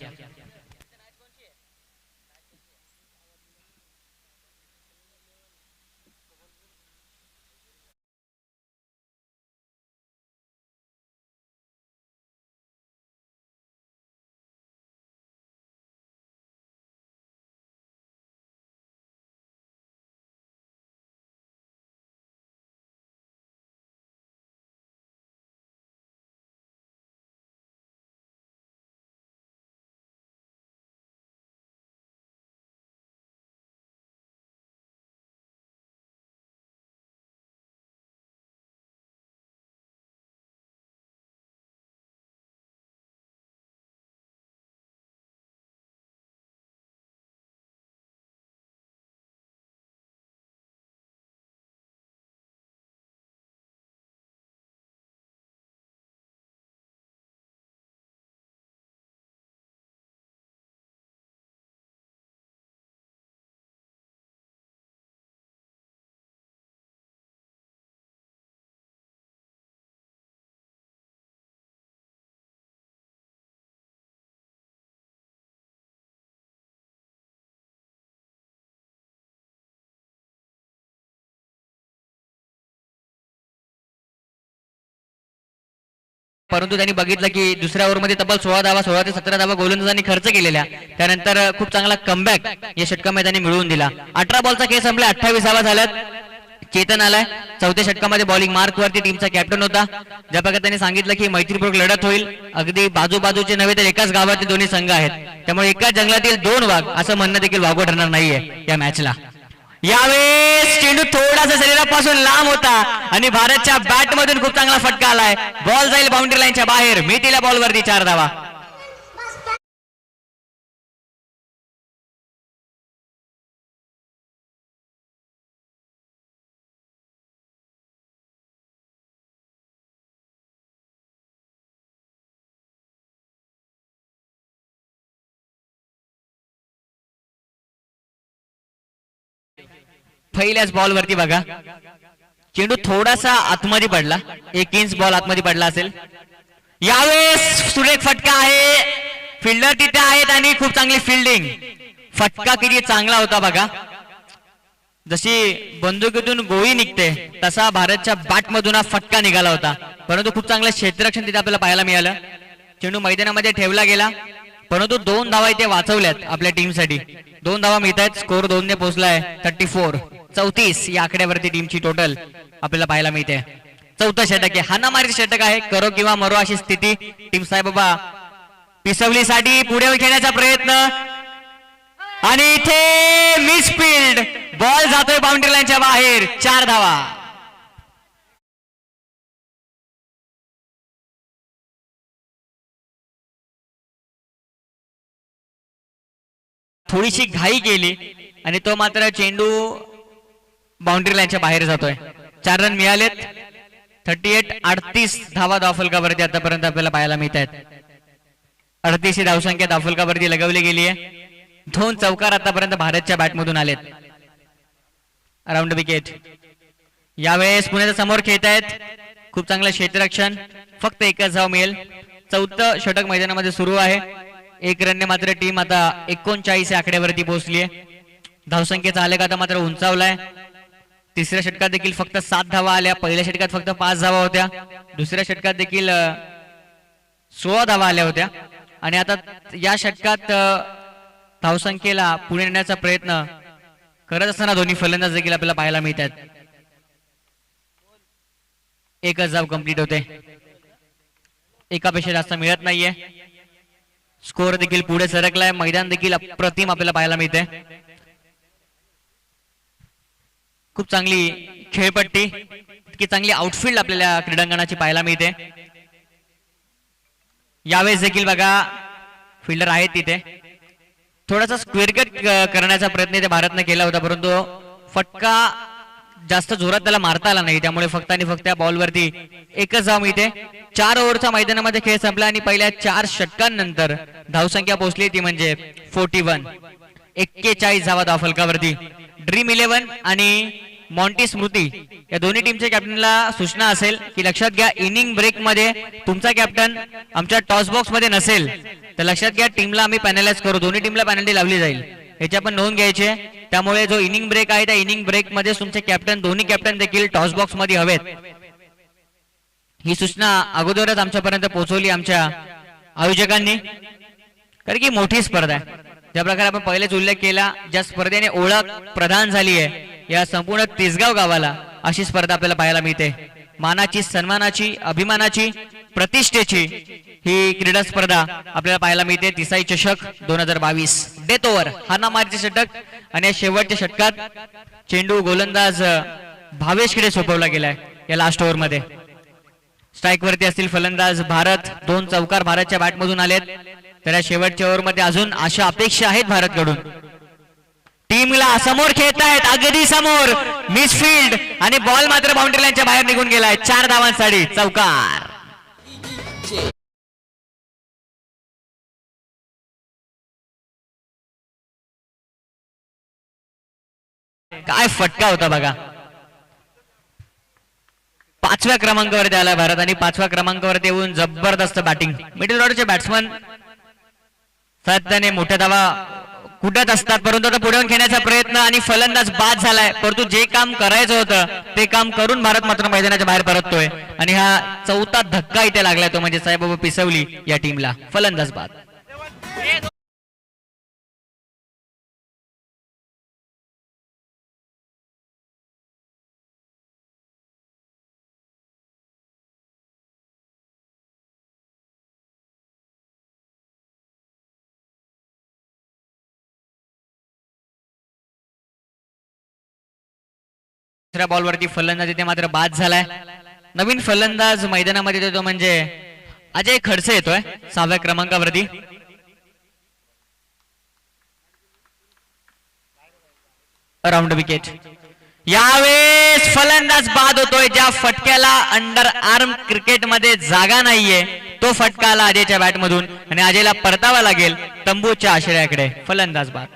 परंतु त्यांनी बघितलं की दुसऱ्या ओव्हरमध्ये तब्बल 16 धावा, 16 ते 17 धावा गोलंदाजांनी खर्च केलेल्या. त्यानंतर खूप चांगला कमबॅक या षटकामध्ये त्यांनी मिळवून दिला. 18 बॉलचा खेळ संपला, 28 धावा झाल्यात. चेतन आलाय चौथ्या षटकामध्ये बॉलिंग मार्क वरती, टीमचा कॅप्टन होता. ज्या प्रकारे त्यांनी सांगितलं की मैत्रीपूर्वक लढत होईल, अगदी बाजूबाजूचे नव्हे तर एकाच गावातील दोन्ही संघ आहेत, त्यामुळे एकाच जंगलातील 2 वाघ असं म्हणणं देखील वागवं ठरणार नाहीये या मॅचला. यावेळेस चेंडू थोडासा शरीरापासून लांब होता आणि भारतच्या बॅट मधून खूप चांगला फटका आलाय. बॉल जाईल बाउंड्री लाईनच्या बाहेर. मितीला बॉल वरती 4 धावा. पहिल्याच बॉल वरती बघा, चेंडू थोडासा आतमध्ये पडला, 1 इंच बॉल आतमध्ये पडला असेल. यावेळेस सुरेख फटका आहे, फिल्डर तिथे आहेत आणि खूप चांगली फिल्डिंग. फटका किती चांगला होता बघा, जशी बंदुकीतून गोळी निघते तसा भारतच्या बॅट मधून हा फटका निघाला होता. परंतु खूप चांगलं क्षेत्ररक्षण तिथे आपल्याला पाहायला मिळालं. चेंडू मैदानामध्ये ठेवला गेला, परंतु 2 धावा इथे वाचवल्यात आपल्या टीमसाठी. 2 धावा मिळत आहेत, स्कोर 2 ने पोहोचलाय. 34 या आकड्यावरती टीमची टोटल आपल्याला पाहायला मिळते. चौथं षटक आहे, हाणामारीचं षटक आहे, करो किंवा मरो अशी स्थिती. टीम साईबाबा पिसवलीसाठी पुढे खेळण्याचा प्रयत्न आणि इथे मिसफील्ड, बॉल जातोय बाउंड्री लाईनच्या बाहेर. 4 धावा. थोडीशी घाई केली आणि तो मात्र चेंडू बाउंड्री लाईनच्या बाहेर जातोय. 4 रन मिळालेत. 38 धावा धावफलकावरती आतापर्यंत आपल्याला पाहायला मिळत आहेत. 38 धावसंख्या धावफलकावरती लगवली गेली आहे. 2 चौकार आतापर्यंत भारतच्या बॅटमधून आलेत. Around wicket. यावेळेस पुण्याच्या समोर खेळत आहेत, खूप चांगलं क्षेत्ररक्षण, फक्त 1च धाव मिळेल. 4थं षटक मैदानामध्ये सुरू आहे. 1 रनने मात्र टीम आता 39 या आकड्यावरती पोहोचली आहे. धावसंख्येचा आलेख आता मात्र उंचावलाय. तिसऱ्या षटकात देखील फक्त 7 धावा आल्या. पहिल्या षटकात फक्त 5 धावा होत्या. दुसऱ्या षटकात देखील 16 धावा आल्या होत्या आणि आता या षटकात धावसंख्येला पुढे नेण्याचा प्रयत्न करत असताना दोन्ही फलंदाज देखील आपल्याला पाहायला मिळतात. 1च धाव कंप्लीट होते. एकापेक्षा जास्त मिळत नाहीये. स्कोर देखील पुढे सरकलाय. मैदान देखील अप्रतिम आपल्याला पाहायला मिळते. खूप चांगली खेळपट्टी, इतकी चांगली आउटफील्ड आपल्याला क्रीडांगणाची पाहायला मिळते. यावेळेस देखील बघा फिल्डर आहेत तिथे, थोडासा स्क्वेअर कट करण्याचा प्रयत्न इथे भारतने केला होता, परंतु फटका जास्त जोरात त्याला मारता आला नाही, त्यामुळे फक्त आणि फक्त या बॉलवरती एकच धाव मिळते. 4 ओव्हरच्या मैदानामध्ये खेळ संपला आणि पहिल्या 4 षटकांनंतर धावसंख्या पोहोचली ती म्हणजे 41. 41 धावा धावफलकावरती. ड्रीम 11 आणि मॉन्टी स्मृती या दोन्ही टीमच्या कॅप्टनला सूचना असेल की लक्षात घ्या, इनिंग ब्रेक मध्ये तुमचा कॅप्टन आमच्या टॉस बॉक्स मध्ये नसेल तर लक्षात घ्या टीमला आम्ही पॅनलाइज करू, दोन्ही टीमला पेनल्टी लावली जाईल, याची आपण नोंद घ्यायची. त्यामुळे जो इनिंग ब्रेक आहे त्या इनिंग ब्रेक मध्ये तुमचे कॅप्टन, दोन्ही कॅप्टन देखील टॉस बॉक्स मध्ये हवेत. ही सूचना अगोदरच आमच्यापर्यंत पोहोचवली आमच्या आयोजकांनी, कारण की मोठी स्पर्धा आहे. ज्या प्रकारे आपण पहिलेच उल्लेख केला, ज्या स्पर्धेने ओळख प्रदान झाली आहे या संपूर्ण तिसगाव गावाला, अशी स्पर्धा आपल्याला पाहायला मिळते. मानाची, सन्मानाची, अभिमानाची, प्रतिष्ठेची ही क्रीडा स्पर्धा आपल्याला पाहायला मिळते. तिसाई चषक 2022 डेथ ओव्हर हाणामारीचे षटक आणि या शेवटच्या षटकात चेंडू गोलंदाज भावेशकडे सोपवला गेलाय या लास्ट ओव्हर मध्ये. स्ट्राईक वरती असतील फलंदाज भारत, 2 चौकार भारतच्या बॅट मधून आलेत, तर या शेवटच्या ओव्हर मध्ये अजून अशा अपेक्षा आहेत भारतकडून. टीमला समोर खेळतायत, अगदी समोर, मिसफील्ड आणि बॉल मात्र बाउंड्री लाईनच्या बाहेर निघून गेलाय. 4 धावांसाठी चौकार. काय फटका होता बघा. 5व्या क्रमांकावरती आला भारत आणि 5व्या क्रमांकावरती येऊन जबरदस्त बॅटिंग. मिडल ऑर्डरचे बॅट्समन सातत्याने मोठ्या धावा कुठत असतात, परंतु आता पुढे खेळण्याचा प्रयत्न आणि फलंदाज बाद झालाय, परंतु जे काम करायचं होतं ते काम करून भारत मात्र मैदानाच्या बाहेर परततोय आणि हा 4था धक्का इथे लागलाय, तो म्हणजे साईबाबा पिसवली या टीमला. फलंदाज बाद. दुसऱ्या बॉलवरती फलंदाज इथे मात्र बाद झालाय. नवीन फलंदाज मैदानामध्ये येतो म्हणजे अजय खडसे येतोय 6व्या क्रमांकावरती. Round wicket. यावेळेस फलंदाज बाद होतोय. ज्या फटक्याला अंडर आर्म क्रिकेट मध्ये जागा नाहीये तो फटका आला अजयच्या बॅट मधून आणि अजयला परतावा लागेल तंबूच्या आश्रयाकडे. फलंदाज बाद.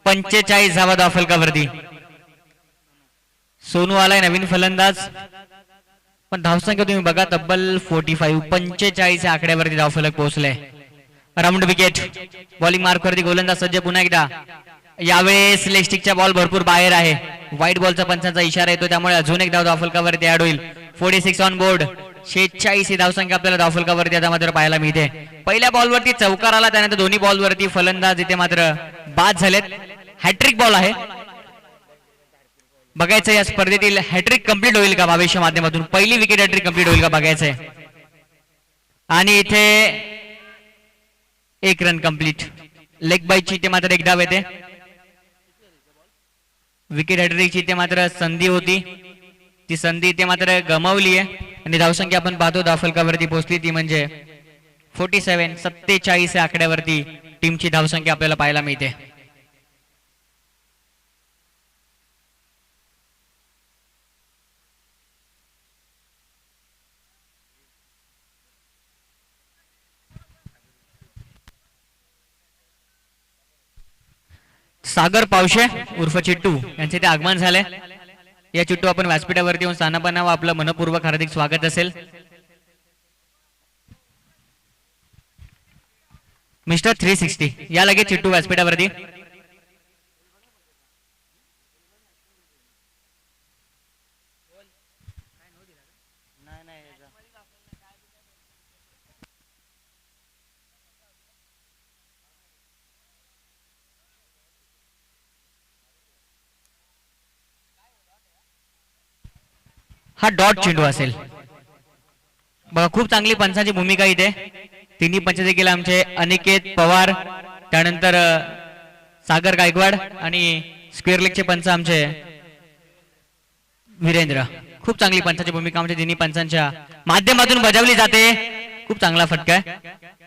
पंचेचाळीस धावा धावफलकावरती. सोनू आलाय नवीन फलंदाज, पण धावसंख्या तुम्ही बघा तब्बल 45 या आकड्यावरती धावफलक पोहोचलाय. Round wicket. बॉलिंग मार्क वरती गोलंदाज सज्ज पुन्हा एकदा. यावेळेस लेग स्टिकचा बॉल भरपूर बाहेर आहे, व्हाईट बॉलचा पंचांचा इशारा येतो, त्यामुळे अजून एक धाव धावफलकावरती ऍड होईल. 46 ऑन बोर्ड. 46 ही धावसंख्या आपल्याला धावफलकावरती आता मात्र पाहायला मिळते. पहिल्या बॉलवरती चौकार आला, त्यानंतर दोन्ही बॉलवरती फलंदाज इथे मात्र बाद झालेत. हॅट्रिक बॉल आहे. बघायचं या स्पर्धेतील हॅट्रिक कंप्लीट होईल का भावेशच्या माध्यमातून, पहिली विकेट हॅट्रिक कंप्लीट होईल का बघायचंय. आणि इथे 1 रन कंप्लीट. लेग बाईची इथे मात्र 1 धाव येते. विकेट हॅट्रिकची इथे मात्र संधी होती, ती संधी इथे मात्र गमावली आहे आणि धावसंख्या आपण पाहतो धावफलकावरती पोहोचली ती म्हणजे 47 या आकड्यावरती टीमची धावसंख्या आपल्याला पाहायला मिळते. सागर पावशे उर्फ चिट्टू यांचे ते आगमन झाले. या चिट्टू आपण व्यासपीठावरती येऊन स्थानापन्न व आपलं मनपूर्वक हार्दिक स्वागत असेल. मिस्टर 360 या लगेच चिट्टू व्यासपीठावरती. हा डॉट चेंडू असेल. बघा खूप चांगली पंचांची भूमिका इथे. तिन्ही पंच देखील आमचे अनिकेत पवार, त्यानंतर सागर गायकवाड आणि स्क्वेअर लेगचे पंच आमचे वीरेंद्र. खूप चांगली पंचांची भूमिका आमच्या तिन्ही पंचांच्या माध्यमातून बजावली जाते. खूप चांगला फटका आहे.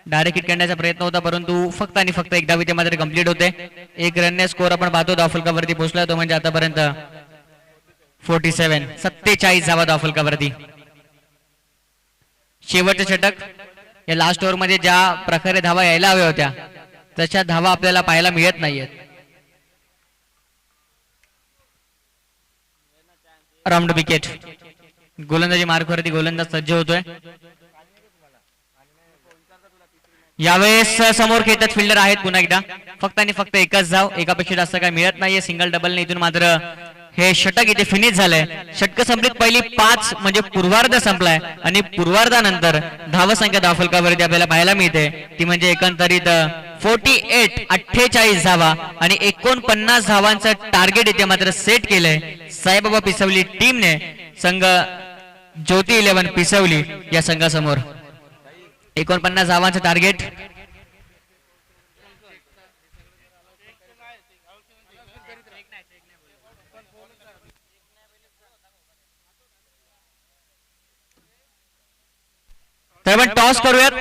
डायरेक्ट हिट करण्याचा प्रयत्न होता परंतु फक्त आणि फक्त एक धाव इथे मात्र कंप्लीट होते. एक रनने स्कोर आपण पाहतो धावफलकावरती पोहोचला तो म्हणजे आतापर्यंत 47 धावा धावफलकावरती. शेवटचे षटक या लास्ट ओव्हर मध्ये ज्या प्रकारे धावा यायला हव्या होत्या तशा धावा आपल्याला पाहायला मिळत नाहीयेत. Round wicket. गोलंदाजी मार्कवरती गोलंदाज सज्ज होतोय. यावेळेस समोर खेळतात फिल्डर आहेत पुन्हा एकदा. फक्त आणि फक्त एकच धाव, एकापेक्षा जास्त काय मिळत नाहीये. सिंगल डबल इथून मात्र हे षटक इथे फिनिश झालंय. षटक संपलीत पहिली 5 म्हणजे पूर्वार्ध संपलाय आणि पूर्वार्धानंतर धावसंख्या धावफलकावरती आपल्याला पाहायला मिळते ती म्हणजे एकंदरीत 48 धावा आणि 49 धावांचं टार्गेट इथे मात्र सेट केलंय साईबाबा पिसवली टीमने. संघ ज्योती 11 पिसवली या संघासमोर 49 धावांचं टार्गेट. तर आपण टॉस करूयात.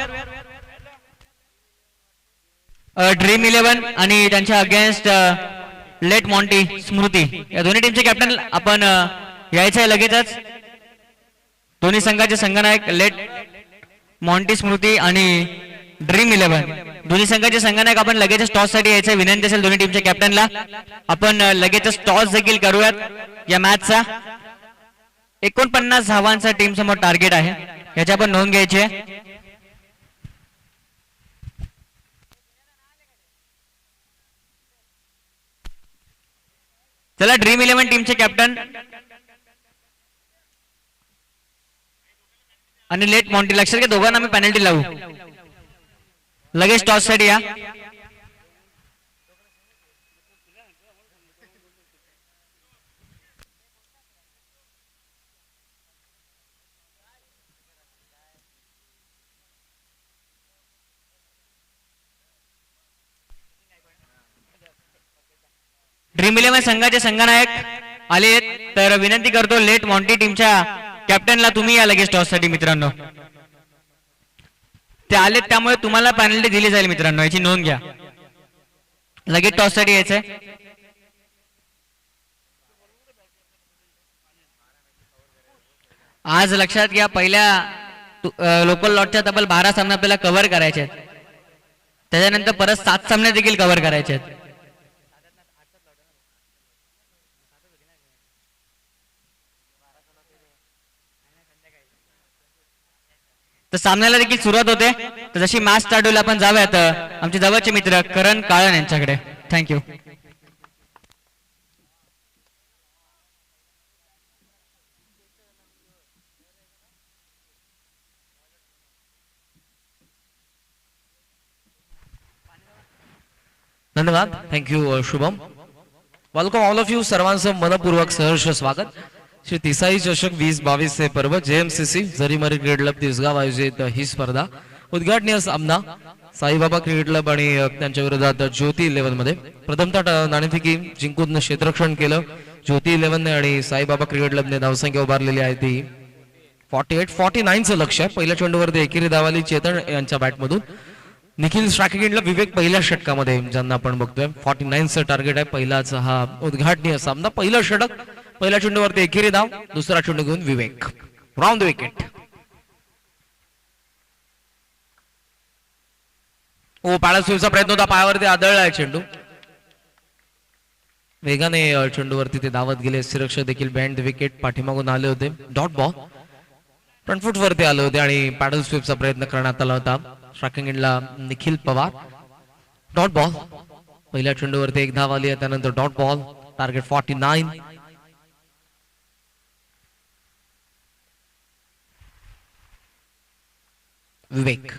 ड्रीम 11 आणि त्यांच्या अगेन्स्ट लेट मॉन्टी स्मृती या दोन्ही टीमचे कॅप्टन आपण यायचं आहे लगेचच. दोन्ही संघाचे संघनायक लेट मॉन्टी स्मृती आणि ड्रीम 11 दोन्ही संघाचे संघनायक आपण लगेचच टॉस साठी यायचं विनंती असेल दोन्ही टीमच्या कॅप्टनला. आपण लगेचच टॉस देखील करूयात या मॅचचा. 49 धावांचा टीम समोर टार्गेट आहे याची आपण नोंद घ्यायची आहे. चला ड्रीम 11 टीमचे कॅप्टन आणि लेट मॉन्टी लक्षात घ्या दोघांना आम्ही पेनल्टी लावू. लगेच टॉस साठी या. ड्रीम 11 संघाचे संघनायक आले तर विनंती करतो लेट मॉन्टी टीमच्या कॅप्टनला तुम्ही या लगेच टॉस साठी मित्रांनो. ते आलेत त्यामुळे तुम्हाला पेनल्टी दिली जाईल मित्रांनो याची नोंद घ्या. लगेच टॉस साठी यायचंय. आज लक्षात घ्या पहिल्या लोकल लॉटच्या तब्बल 12 सामने आपल्याला कव्हर करायचे आहेत. त्याच्यानंतर परत 7 सामने देखील कव्हर करायचे आहेत. तर सामन्याला देखील सुरुवात होते. तर जशी मॅच स्टार्ट होईल आपण जाऊयात आमचे जवळचे मित्र करण काळन यांच्याकडे. थँक्यू. धन्यवाद. Thank you Shubham. Welcome all of you. सर्वांचं मनपूर्वक सहर्ष स्वागत. श्री तिसाई चषक 2022 चे पर्व JMCC Jarimari cricket club Tisgaon आयोजित ही स्पर्धा उद्घाटनीय सामना साईबाबा क्रिकेट क्लब आणि त्यांच्या विरोधात ज्योती 11 मध्ये. प्रथमतः नाणेफेकी जिंकून क्षेत्ररक्षण केलं ज्योती 11 ने आणि साईबाबा क्रिकेट क्लबने धावसंख्या उभारलेली आहे ती 48-49चं लक्ष आहे. पहिल्या चेंडूवरती एकेरी धाव आली चेतन यांच्या बॅटमधून. निखिल स्ट्रायकिंगला विवेक पहिल्या षटकामध्ये ज्यांना आपण बघतोय 49चं टार्गेट आहे. पहिलाच हा उद्घाटनीय सामना. पहिलं षटक पहिल्या चेंडूवरती एकेरी धाव, दुसरा चेंडू घेऊन विवेक. Round wicket. ओ पाळासुचा प्रयत्न होता पायावरती आदळलाय चेंडू. वेगाने चेंडूवरती ते धावत गेले. सिरक्षक देखील बँड विकेट पाठीमागून आले होते. डॉट बॉल फ्रंट फूट वरती आले होते आणि पॅडल स्वीपचा प्रयत्न करण्यात आला होता. स्ट्रायकिंग एंडला निखिल पवार. Dot ball. पहिल्या चेंडूवरती एक धाव आली आहे त्यानंतर डॉट बॉल. टार्गेट 49. विवेक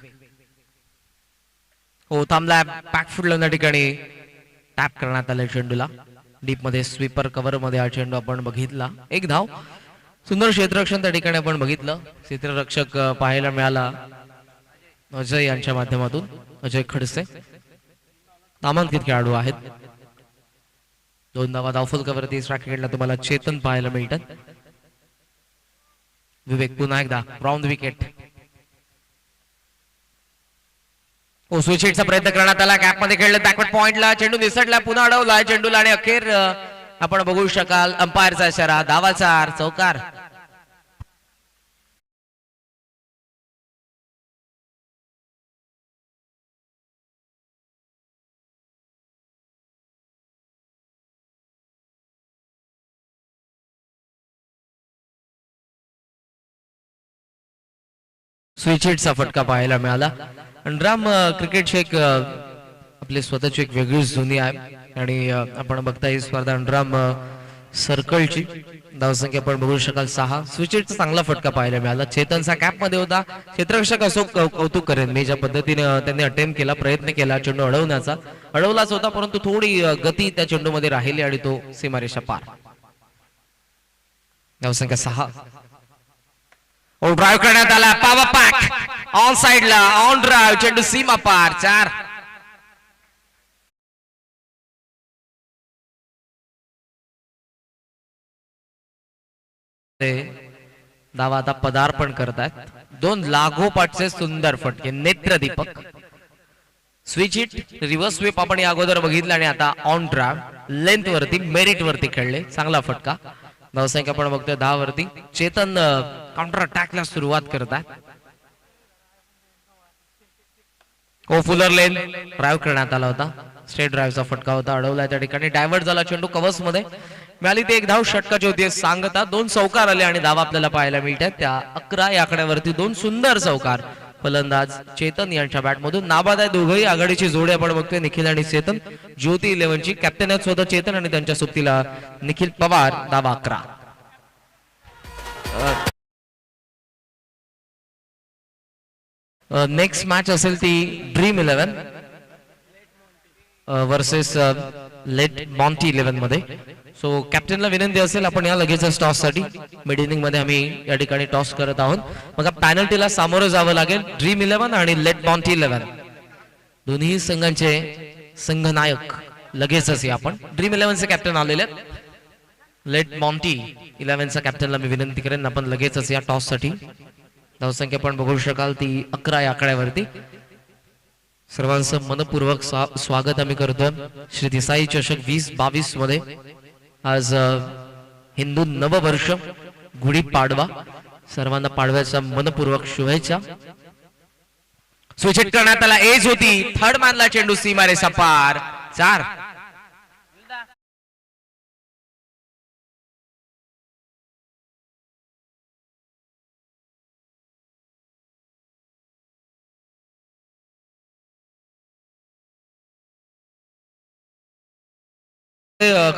हो थांबलाय. बॅकफूट लावण्या ठिकाणी टॅप करण्यात आले चेंडूला. डीप मध्ये स्वीपर कव्हर मध्ये हा चेंडू आपण बघितला. एक धाव सुंदर क्षेत्ररक्षण त्या ठिकाणी आपण बघितलं. क्षेत्ररक्षक पाहायला मिळाला अजय यांच्या माध्यमातून. अजय खडसे नामांकित खेळाडू आहेत. 2 धावा धावफलकावरती विकेटला तुम्हाला चेतन पाहायला मिळतात. विवेक पुन्हा एकदा राऊंड विकेट. स्विच हिटचा प्रयत्न करण्यात आला. गॅप मध्ये खेळलं बॅकवर्ड पॉइंटला. चेंडू निसटला. पुन्हा अडवला चेंडूला आणि अखेर आपण बघू शकाल अंपायरचा इशारा. धावाचा चौकार. स्विच हिटचा फटका पाहायला मिळाला. अंडराम क्रिकेटची एक आपली स्वतःची एक वेगळीच जुनी आहे आणि आपण बघता ही स्पर्धा अंडराम सर्कलची. धावसंख्या आपण बघू शकाल 6. स्विच हिटचा चांगला फटका पाहायला मिळाला. चेतनचा कॅप मध्ये होता. क्षेत्ररक्षक असो कौतुक करेन मी ज्या पद्धतीने त्यांनी अटेम्प्ट केला, प्रयत्न केला चेंडू अडवण्याचा. अडवलाच होता परंतु थोडी गती त्या चेंडू मध्ये राहिली आणि तो सीमारेषा पार. धावसंख्या 6. ड्राईव्ह करण्यात आला. पावा पॅक ऑन साइडला ऑन ड्राईव्ह चेंडू सीमा पार. 4. धावा आता पदार्पण करतात. 2 लागोपाठचे सुंदर फटके. नेत्रदीपक. स्विच हिट रिव्हर्स स्वीप आपण या अगोदर बघितलं आणि आता ऑन ड्राईव्ह लेंथ वरती मेरिट वरती खेळले. चांगला फटका. धावसंख्या आपण बघतोय 10 वरती. चेतन काउंटर अटॅकला सुरुवात करतात. फुलर लेन ड्राईव्ह करण्यात आला होता. स्ट्रेट ड्राईव्हचा फटका होता. अडवला त्या ठिकाणी. डायव्हर्ट झाला चेंडू कव्हर्स मध्ये. मिळाली ती 1 धाव षटकाची होती सांगता. 2 चौकार आले आणि धावा आपल्याला पाहायला मिळतात. त्या 11 या आकड्यावरती 2 सुंदर चौकार. फलंदाज चेतन यांच्या बॅट मधून. नाबाद आहे दोघंही. आघाडीची जोडी आपण बघतोय निखिल आणि चेतन. ज्योती 11ची कॅप्टन आहेत स्वतः चेतन आणि त्यांच्या सोबतीला निखिल पवार. धावा 11. नेक्स्ट मॅच असेल ती ड्रीम 11 वर्सेस लेट मॉन्टी 11 मध्ये. सो कॅप्टनला विनंती असेल आपण या लगेचच टॉस साठी मिड इनिंग मध्ये आम्ही या ठिकाणी टॉस करत आहोत. मग पॅनल्टीला सामोरं जावं लागेल. ड्रीम 11 आणि लेट मॉन्टी 11 दोन्ही संघांचे संघनायक लगेचच आपण. ड्रीम 11चे कॅप्टन आलेले आहेत. लेट मॉन्टी 11चा कॅप्टनला मी विनंती करेन आपण लगेचच या टॉस साठी. धावसंख्या पण बघू शकाल ती 11 या आकड्यावरती. सर्वांचं मनपूर्वक स्वागत आम्ही करतोय श्री देसाई चषक 2022 मध्ये. आज हिंदू नववर्ष गुढी पाडवा. सर्वांना पाडव्याच्या मनपूर्वक शुभेच्छा. स्विच हिट करण्यात आला. एज होती. थर्ड मॅनला चेंडू सीमारेषा पार. 4.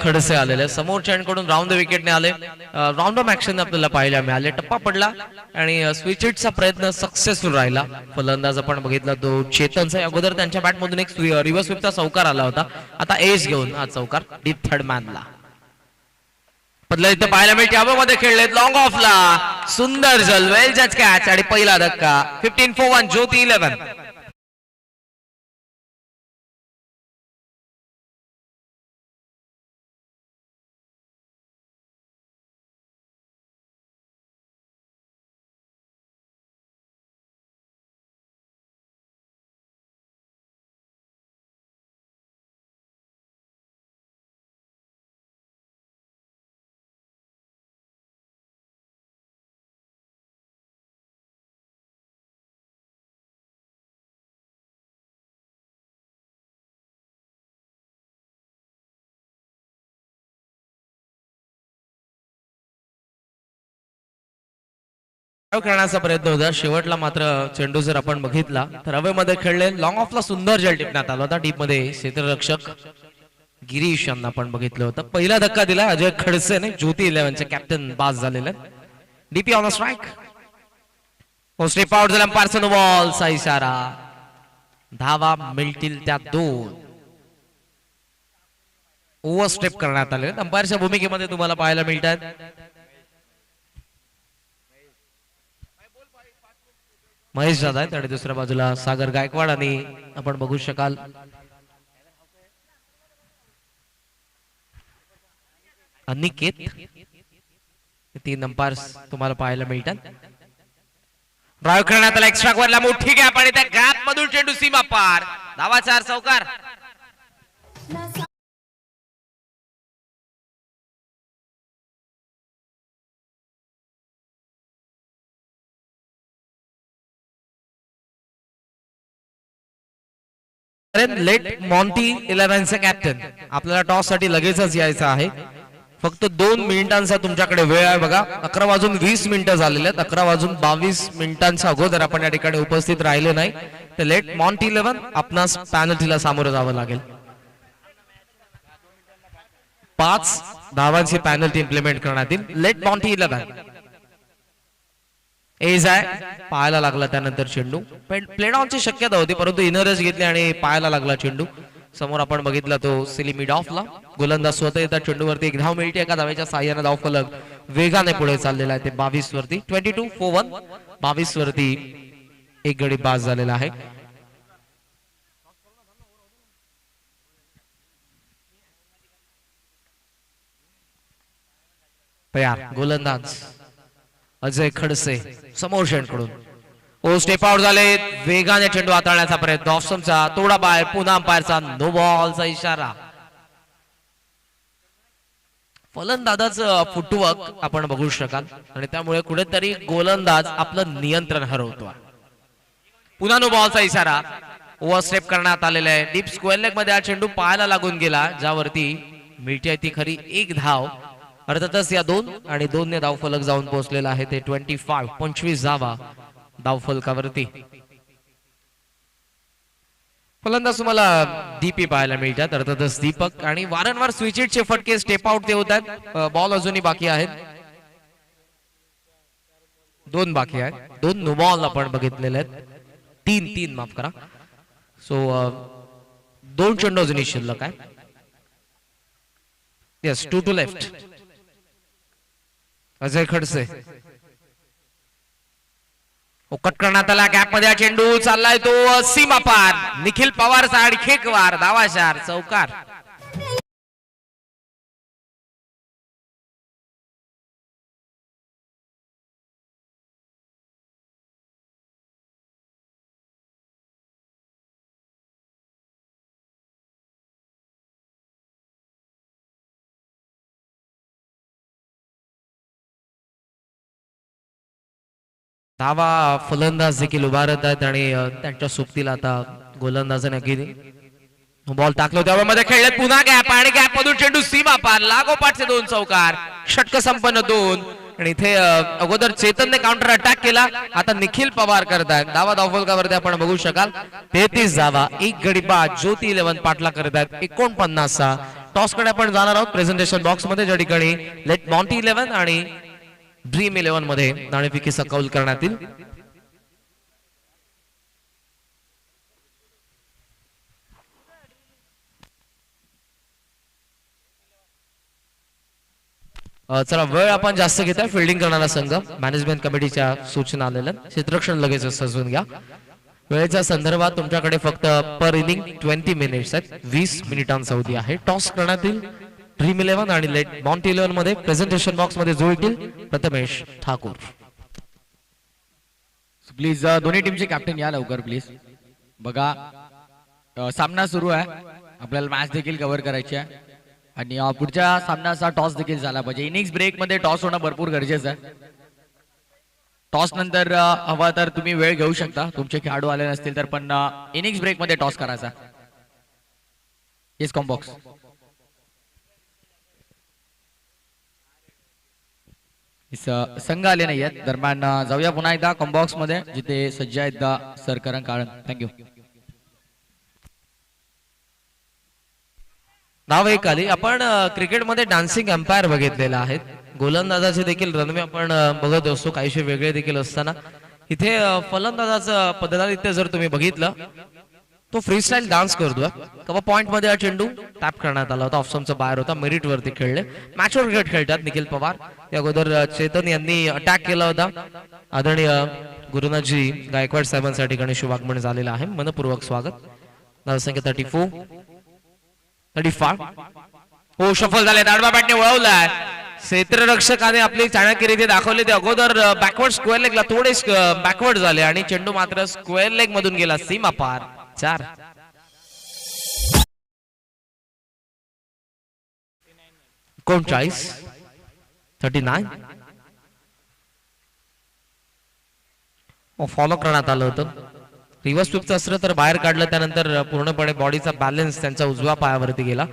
खडसे आलेले समोरच्यांकडून राऊंड विकेटने आले. राऊंड ऑफ ऍक्शन आपल्याला पाहायला मिळाले. टप्पा पडला आणि स्विच हिटचा प्रयत्न सक्सेसफुल राहिला. फलंदाज आपण बघितला तो चेतनचा. अगोदर त्यांच्या बॅट मधून एक रिव्हर्स स्वीपचा चौकार आला होता. आता एज घेऊन हा चौकार डीप थर्ड मॅनला बदला इथं पाहायला मिळते. हवेमध्ये खेळलेत लॉंग ऑफला. सुंदर जल वेल जज कॅच आणि पहिला धक्का. 15 for 1 ज्योती 11. करण्याचा प्रयत्न होता. शेवटला मात्र चेंडू जर आपण बघितला तर हवेमध्ये खेळले. लॉंग ऑफला सुंदर जल टिपण्यात आला होता. डीप मध्ये क्षेत्ररक्षक गिरीश यांना आपण बघितलं होतं. पहिला धक्का दिला अजय खडसे ने. ज्योती 11चे कॅप्टन पास झालेले. DP on strike. Step out झाला. पार्सन बॉलचा इशारा. धावा मिळतील त्या 2. ओव्हर स्टेप करण्यात आले. अंपायरच्या भूमिकेमध्ये तुम्हाला पाहायला मिळतात महेश दादा आहेत आणि दुसऱ्या बाजूला सागर गायकवाड आणि आपण बघू शकाल अनिकेत. 3 अंपायर्स तुम्हाला पाहायला मिळतात. ड्राईव्ह करण्यात आला एक्स्ट्रा वरला मोठी गॅप आणि त्या गॅप मधून चेंडू सीमा पार. धावा 4 चौकार. लेट मॉन्टी 11चे कॅप्टन. आपल्याला टॉस साठी लगेचच यायचं आहे. फक्त 2 मिनिटांचा तुमच्याकडे वेळ आहे. बघा 11:20 झालेले आहेत. 11:22 अगोदर आपण या ठिकाणी उपस्थित राहिले नाही तर लेट मॉन्टी 11 आपणास पॅनल्टीला सामोरं जावं लागेल. 5 धावांची पॅनल्टी इम्प्लिमेंट करण्यात येईल. लेट मॉन्टी 11 एज आहे. पायाला लागला त्यानंतर चेंडू. प्लेड ऑनची शक्यता होती परंतु इनरच घेतली आणि पायाला लागला चेंडू. समोर आपण बघितला तो सिली मिड ऑफला. गोलंदाज स्वतः येतात चेंडूवरती. 1 धाव मिळते. एका धावेच्या साह्याने धाव फलक वेगाने पुढे चाललेला आहे. ते 22 वरती 22 for 1. 22 वरती एक गडी बाद झालेला आहे. तयार गोलंदाज अजय खडसे समोर कडून ओ स्टेप आउट झाले. वेगाने चेंडू हाताळण्याचा प्रयत्न. ऑप्शनचा तोडा बाहेर. पुन्हा अंपायरचा नो बॉलचा इशारा. फलंदाजाचं फुटवर्क आपण बघू शकाल आणि त्यामुळे कुठेतरी गोलंदाज आपलं नियंत्रण हरवतो. पुन्हा नो बॉलचा इशारा. ओव्हर स्टेप करण्यात आलेला आहे. डीप स्क्वेअर लेग मध्ये हा चेंडू पायाला लागून गेला ज्यावरती मिळते ती खरी 1 धाव. अर्थातच या 2 आणि 2 ने धाव फलक जाऊन पोहोचलेला आहे. ते 25 धावा धाव फलकावरती. फलंदाज तुम्हाला दीपी पाहायला मिळतात. अर्थातच दीपक आणि वारंवार स्विचिटचे फटके स्टेप आउट ते होतात. बॉल अजूनही बाकी आहेत. 2 बाकी आहेत. 2 नो बॉल आपण बघितलेले आहेत. 3 माफ करा. सो 2 चेंडू अजूनही शिल्लक आहे. Yes 2 two left. Ajay Khadse cut करण्यात आला. गॅप मध्ये चेंडू चाललाय तो सीमा पार. निखिल पवारचा आणखी एक वार. धावा 4 चौकार. धावा फलंदाज देखील उभारत आहेत आणि त्यांच्या सोबतीला आता गोलंदाजाने अगदी बॉल टाकलो त्यामध्ये खेळले. पुन्हा गॅप आणि गॅप मधून चेंडू सीमा पार. लागोपाठचे 2 चौकार. षटक संपन्न 2. आणि इथे अगोदर चेतनने काउंटर अटॅक केला. आता निखिल पवार करतायत. धावा धावफलकावरती आपण बघू शकाल 33 धावा. 1 गडी बाद. ज्योती 11 पाठला करतायत 49. टॉस कडे आपण जाणार आहोत प्रेझेंटेशन बॉक्स मध्ये ज्या ठिकाणी लेट मॉन्टी 11 आणि ड्रीम 11 मध्ये नाणेफेकीचा कौल करण्यात येईल. चला वेळ आपण जास्त घेत आहे. फिल्डिंग करणारा संघ मॅनेजमेंट कमिटीच्या सूचना आलेल्या. क्षेत्ररक्षण लगेच सजवून घ्या. वेळेच्या संदर्भात तुमच्याकडे फक्त पर इनिंग 20 मिनिट्स आहेत. 20 मिनिटांचा अवधी आहे. टॉस करण्यात येईल ड्रीम 11 आणि लेट मॉन्टी 11 मध्ये. प्रेझेंटेशन बॉक्स मध्ये जुळतील प्रथमेश ठाकूर. प्लीज दोन्ही टीमचे कॅप्टन या लवकर प्लीज. बघा सामना सुरू आहे. आपल्याला मॅच देखील कव्हर करायची आहे आणि पुढच्या सामन्याचा टॉस देखील झाला पाहिजे. इनिंग्स ब्रेक मध्ये टॉस होणं भरपूर गरजेचं आहे. टॉस नंतर हवा तर तुम्ही वेळ घेऊ शकता तुमचे खेळाडू आले नसतील तर, पण इनिंग्स ब्रेक मध्ये टॉस करायचा. Yes combox. संघ आले नाही आहेत. दरम्यान जाऊया पुन्हा एकदा कॉम्बॉक्स मध्ये जिथे सज्ज आहेत सर करण काळन. थँक्यू. नाव एक आली. आपण क्रिकेटमध्ये डान्सिंग अंपायर बघितलेला आहे. गोलंदाजाचे देखील रणवे आपण बघत असतो काहीशे वेगळे देखील असताना इथे फलंदाजाचं पदार्थ जर तुम्ही बघितलं तो फ्री स्टाईल डान्स करतोय. कवा पॉइंट मध्ये हा चेंडू टॅप करण्यात आला होता. ऑफस्टमचा बाहेर होता. मेरिट वरती खेळले. मॅचवर क्रिकेट खेळतात निखिल पवार. या अगोदर चेतन यांनी अटॅक केला होता. आदरणीय गुरुनाथजी गायकवाड साहेबांसाठी गणेश शुभागमन झालेलं आहे. मनपूर्वक स्वागत. धावसंख्या 34 35. हो सफल झाले. दांडवा बॅटने वळवलाय. क्षेत्ररक्षकाने आपली चाणक्यरीती दाखवली. ते अगोदर बॅकवर्ड स्क्वेअर लेगला थोडे बॅकवर्ड झाले आणि चेंडू मात्र स्क्वेअर लेग मधून गेला सीमा पार. 4. 39. फॉलो करण्यात आलं होतं. रिव्हर्स स्वीपचं असलं तर बाहेर काढलं. त्यानंतर पूर्णपणे बॉडीचा बॅलन्स त्यांच्या उजव्या पायावरती गेला.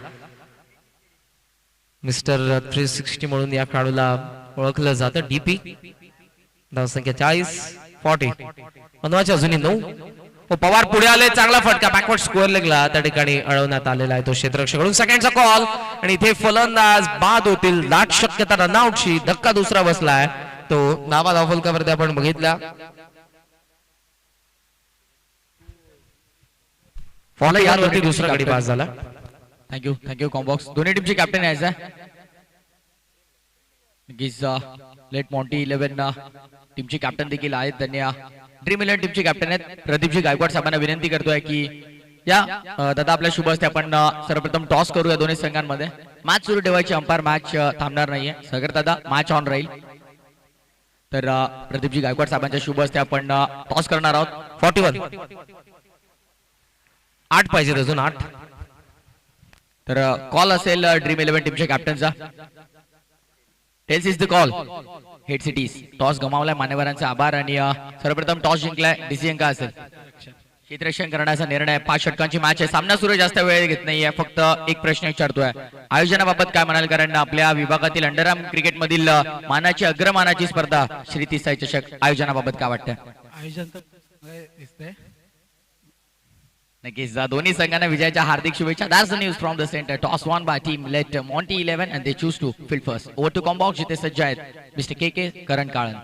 मिस्टर 360 म्हणून या खेळाडूला ओळखलं जातं. डीपी. धावसंख्या 40. मनवाचे अजूनही 9. पवार पुढे आले. चांगला फटका बॅकवर्ड स्क्वेअर लेगला त्या ठिकाणी अडवण्यात आलेला आहे. तो क्षेत्ररक्षकडून सेकंडचा कॉल आणि इथे फलंदाज बाद होतील. दाट शक्यता रनआउटची. धक्का दुसरा बसलाय. तो नावा धावफलकावरती आपण बघितला. फॉलो यावरती दुसरा गडी पास झाला. Thank you combox. दोन्ही टीमचे कॅप्टन यायचं नक्कीच. लेट मॉन्टी 11 टीमचे कॅप्टन देखील आहेत. त्यांनी ड्रीम 11 टीमचे कॅप्टन आहेत. प्रदीपजी गायकवाड साहेबांना विनंती करतोय की या दादा आपल्या शुभ हस्ते आपण सर्वप्रथम टॉस करूया दोन्ही संघांमध्ये. मॅच सुरू ठेवायची. अंपायर मॅच थांबणार नाहीये. सगर दादा मॅच ऑन राहील. तर प्रदीपजी गायकवाड साहेबांच्या शुभ हस्ते आपण टॉस करणार आहोत. 41. 8 पाहिजेत अजून 8. तर कॉल असेल ड्रीम 11 टीमच्या कॅप्टनचा. Tails is the call. Head सिटीज टॉस गमावलाय. मान्यवरांचे आभार. आणि सर्वप्रथम टॉस जिंकलाय. डिसिजन काय असेल? क्षेत्ररक्षण करण्याचा निर्णय. 5 षटकांची मॅच आहे. सामना सुरू जास्त वेळ घेत नाहीये. फक्त एक प्रश्न विचारतोय. आयोजनाबाबत काय म्हणाल? कारण आपल्या विभागातील अंडरआर्म क्रिकेट मधील मानाची अग्रमानाची स्पर्धा श्री तिसाई चषक आयोजनाबाबत काय वाटतं? आयोजन तर दिसतंय. नक्कीच दोन्ही संघांना विजयाच्या हार्दिक शुभेच्छा. That's the news from the center. Toss won by team led Monty 11 and they choose to field first. Over to Combox जिथे सज्ज आहेत मिस्टर के करण काळन.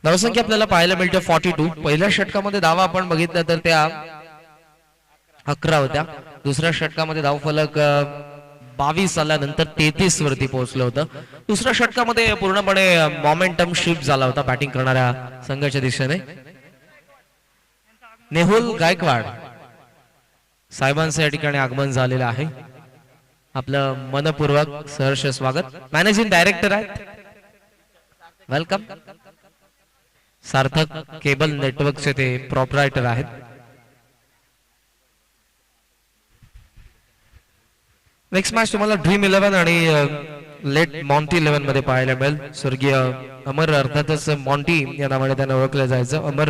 धावसंख्या आपल्याला पाहायला मिळते 42. पहिल्या षटकामध्ये धावा आपण बघितल्या तर त्या 11 होत्या. दुसऱ्या षटकामध्ये धावफलक 22 आल्यानंतर 33 वरती पोहोचलं होतं. दुसऱ्या षटकामध्ये पूर्णपणे मोमेंटम शिफ्ट झाला होता बॅटिंग करणाऱ्या संघाच्या दिशेने. नेहुल गायकवाड साहेबांचं या ठिकाणी आगमन झालेलं आहे. आपलं मनपूर्वक सहर्ष स्वागत. मॅनेजिंग डायरेक्टर आहेत. वेलकम. सार्थक केबल नेटवर्कचे ते प्रॉपरायटर आहेत. नेक्स्ट मॅच तुम्हाला ड्रीम 11 आणि लेट मॉन्टी 11 मध्ये पाहायला मिळेल. स्वर्गीय अमर अर्थातच मॉन्टी या नावाने त्यांना ओळखलं जायचं. अमर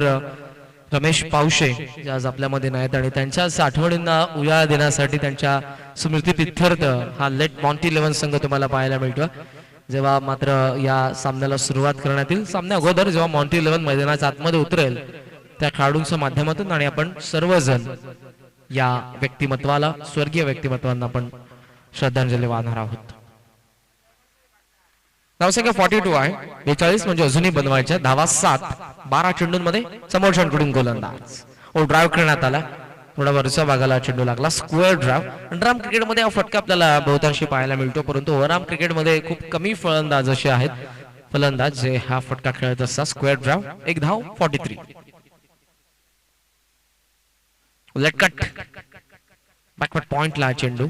रमेश पावशे जे आज आपल्यामध्ये नाहीत आणि त्यांच्याच आठवणींना उजाळा देण्यासाठी त्यांच्या स्मृतीप्रित्यर्थ हा लेट मॉन्टी 11 संघ तुम्हाला पाहायला मिळतो. जेव्हा मात्र या सामन्याला सुरुवात करण्यात येईल. सामन्या अगोदर जेव्हा मॉन्टी 11 मैदानाच्या आतमध्ये उतरेल त्या खेळाडूंच्या माध्यमातून आणि आपण सर्वजण या व्यक्तिमत्वाला स्वर्गीय व्यक्तिमत्वांना आपण श्रद्धांजली वाहणार आहोत. धावसंख्या 42 आहे. 42 म्हणजे अजूनही बनवायच्या. धावा 7. 12 चेंडूंमध्ये समोरच्यांकडून गोलंदाज. ड्राईव्ह करण्यात आला. थोडा वरच्या भागाला चेंडू लागला. Square drive. अंडरआर्म क्रिकेटमध्ये हा फटका आपल्याला बहुतांशी पाहायला मिळतो. परंतु ओव्हरआर्म क्रिकेटमध्ये खूप कमी फलंदाज असे आहेत फलंदाज जे हा फटका खेळत असतात. Square drive. 1 धाव. 43. लेटकट बॅकवर्ड पॉइंटला चेंडू.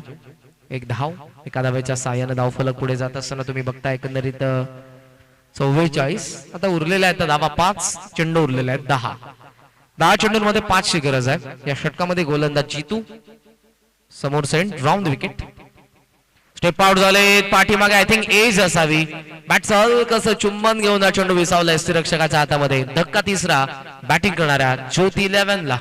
1 धाव. एका धावेच्या साहाय्याने धावफलक पुढे जात असताना तुम्ही बघता एकंदरीत 44. आता उरलेल्या आहेत धावा 5. चेंडू उरलेले आहेत 10. 10 चेंडूंमध्ये 5 ची गरज आहे. या षटकामध्ये गोलंदाज जीतू समोर सेंट राऊंड विकेट. स्टेप आउट झाले. पाठीमागे आय थिंक एज असावी. बॅटचा हलकसं चुंबन घेऊन हा चेंडू विसावलाय रक्षकाच्या हातामध्ये. धक्का तिसरा बॅटिंग करणाऱ्या ज्योती 11 ला.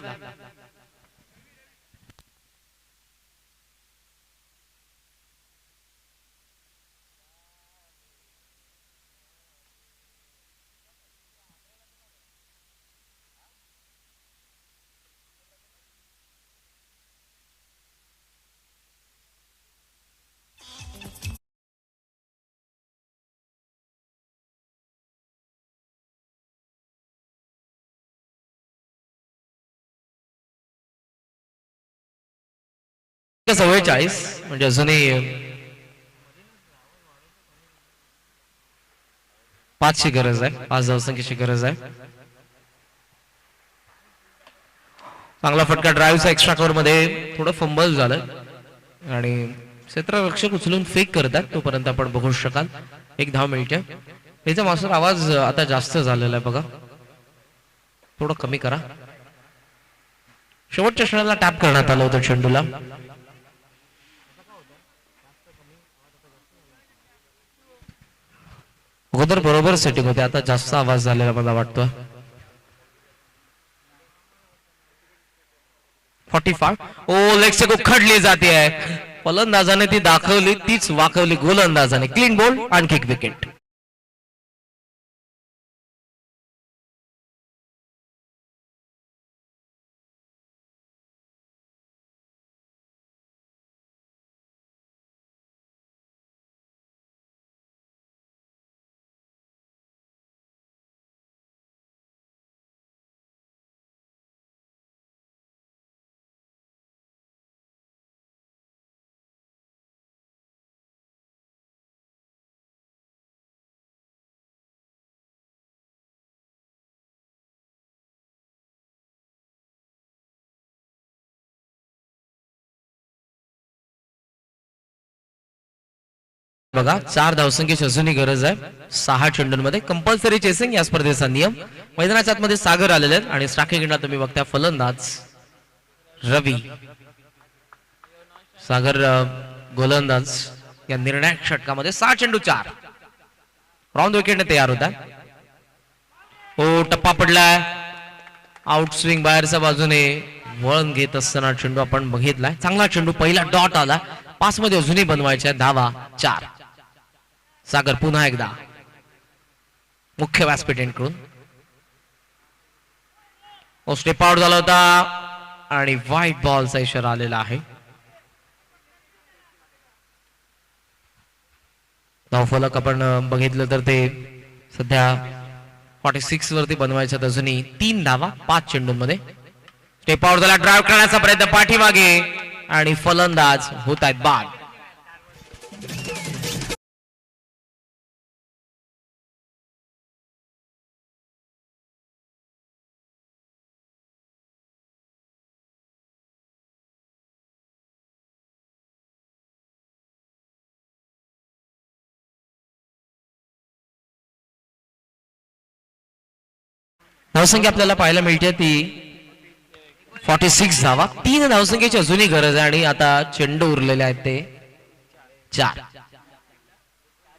44 म्हणजे अजूनही 5ची गरज आहे, 5 धावसंख्येची गरज आहे. चांगला फटका ड्राईव्हचा एक्स्ट्रा कव्हर मध्ये थोडं फंबल झालं आणि क्षेत्ररक्षक उचलून फेक करतात, तोपर्यंत आपण बघू शकाल. 1 धाव मिळते. याचा मास्टर आवाज आता जास्त झालेला आहे बघा, थोडं कमी करा. शेवटच्या क्षणाला टॅप करण्यात आलं होतं चेंडूला. अगोदर बरोबर सेटिंग होते, आता जास्त आवाज झालेला मला वाटतं. 45. ओ लेग से उखडली जाते आहे. फलंदाजाने ती दाखवली, तीच वाकवली गोलंदाजाने. क्लीन बॉल आणखी एक विकेट. बघा 4 धावसंख्येची अजूनही गरज आहे. 6 चेंडूंमध्ये कंपल्सरी चेसिंग या स्पर्धेचा नियम. मैदानाच्या आतमध्ये सागर आलेले आहेत आणि स्ट्रायकिंगला तुम्ही बघता फलंदाज रवी. सागर गोलंदाज या निर्णायक षटकामध्ये 6 चेंडू 4 राऊंड विकेटने तयार होता. हो टप्पा पडलाय. आउट स्विंग बाहेरच्या बाजूने वळण घेत असताना चेंडू आपण बघितलाय. चांगला चेंडू, पहिला डॉट आला. 5 मध्ये अजूनही बनवायच्या धावा 4. सागर पुन्हा एकदा मुख्य व्यासपीठाकडून स्टेप आउट झाला होता आणि व्हाईट बॉलचा इशारा आलेला आहे. धावफलक आपण बघितलं तर ते सध्या 46 वरती बनवायच्या अजूनही 3 धावा 5 चेंडूंमध्ये. स्टेप आउट झाला. ड्राईव्ह करण्याचा प्रयत्न पाठीमागे आणि फलंदाज होत आहेत बाद. धावसंख्या आपल्याला पाहायला मिळते ती 46 धावा. 3 धावसंख्येची अजूनही गरज आहे आणि आता चेंडू उरलेले आहेत ते 4.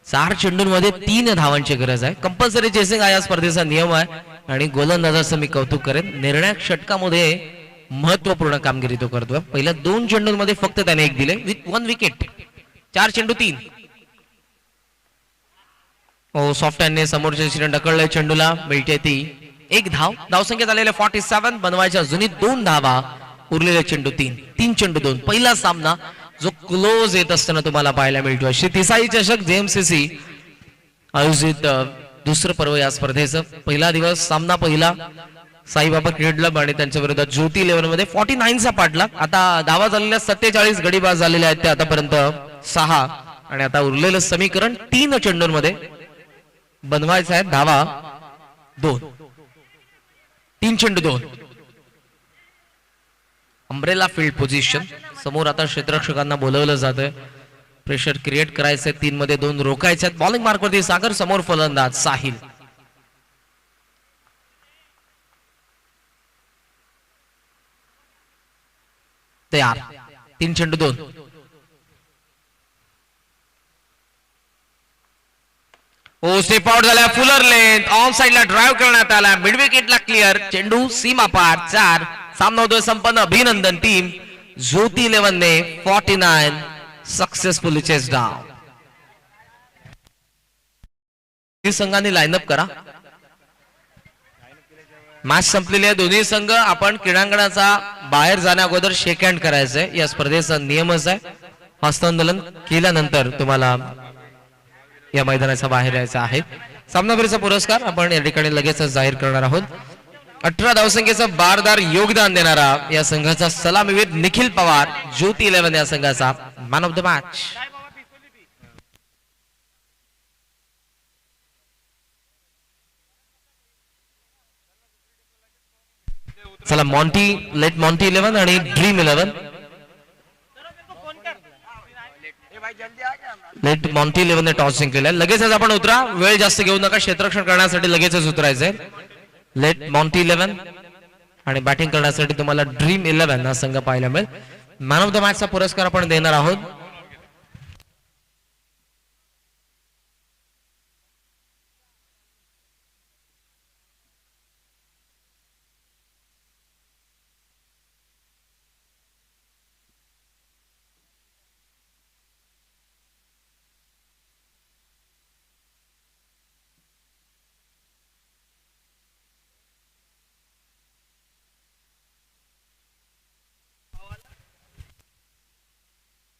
4 चेंडूंमध्ये 3 धावांची गरज आहे. कंपल्सरी चेसिंग हा या स्पर्धेचा नियम आहे आणि गोलंदाजाचं मी कौतुक करेन. निर्णायक षटकामध्ये महत्वपूर्ण कामगिरी तो करतोय. पहिल्या 2 चेंडूंमध्ये फक्त त्याने 1 दिले विथ 1 विकेट. 4 चेंडू 3. हो सॉफ्ट हँडने समोरच्या दिशेने ढकललंय चेंडूला. मिळते ती 1 धाव. धावसंख्या झालेल्या 47. बनवायच्या अजूनही 2 धावा. उरलेले चेंडू 3 चेंडू 2. पहिला सामना जो क्लोज येत असताना तुम्हाला पाहायला मिळतो. शितिसाई चषक जेएमसीसी आयोजित दुसरं पर्व या स्पर्धेचं. पहिला दिवस सामना पहिला साईबाबा क्रिकेट क्लब आणि त्यांच्या विरोधात ज्योती 11 मध्ये 49चा पाठलाग. आता धावा झालेल्या 47 गडी बाद झालेल्या आहेत ते आतापर्यंत 6 आणि आता उरलेलं समीकरण 3 चेंडूंमध्ये बनवायचं आहे धावा 2. 3 चेंडू 2. Umbrella field position. समोर आता क्षेत्ररक्षकांना बोलवलं जातंय. प्रेशर क्रिएट करायचंय. 3 मध्ये 2 रोखायचे. बॉलिंग मार्कवरती सागर. समोर फलंदाज साहिल. तयार. 3 चेंडू 2. ओ स्टेप आउट झाला. फुलर लेंथ ऑन साइडला ड्राईव्ह करण्यात आला. मिड विकेटला क्लिअर. चेंडू सीमा पार 4. सामना होतोय संपन्न. अभिनंदन टीम ज्योती 11 ने 49 सक्सेसफुली चेस डाऊन. संघांनी लाईनअप करा. मॅच संपलेली आहे. दोन्ही संघ आपण क्रीडांगणाचा बाहेर जाण्या अगोदर शेक हँड करायचंय. या स्पर्धेचा नियमच आहे. हस्तांदोलन केल्यानंतर तुम्हाला या मैदानाचा बाहेर यायचा आहे. सामनावीरचा पुरस्कार आपण या ठिकाणी लगेचच जाहीर करणार आहोत. 18 धावसंख्येचं बारदार योगदान देणारा या संघाचा सलामीवीर निखिल पवार, ज्योती 11 या संघाचा मॅन ऑफ द मॅच. चला मॉन्टी, लेट मॉन्टी 11 आणि ड्रीम 11. लेट मॉन्टी 11 ने टॉस जिंकलेला आहे. लगेचच आपण उतरा, वेळ जास्त घेऊ नका, क्षेत्ररक्षण करण्यासाठी लगेचच उतरायचंय. लेट मॉन्टी 11 आणि बॅटिंग करण्यासाठी तुम्हाला ड्रीम 11 हा संघ पाहायला मिळेल. मॅन ऑफ द मॅचचा पुरस्कार आपण देणार आहोत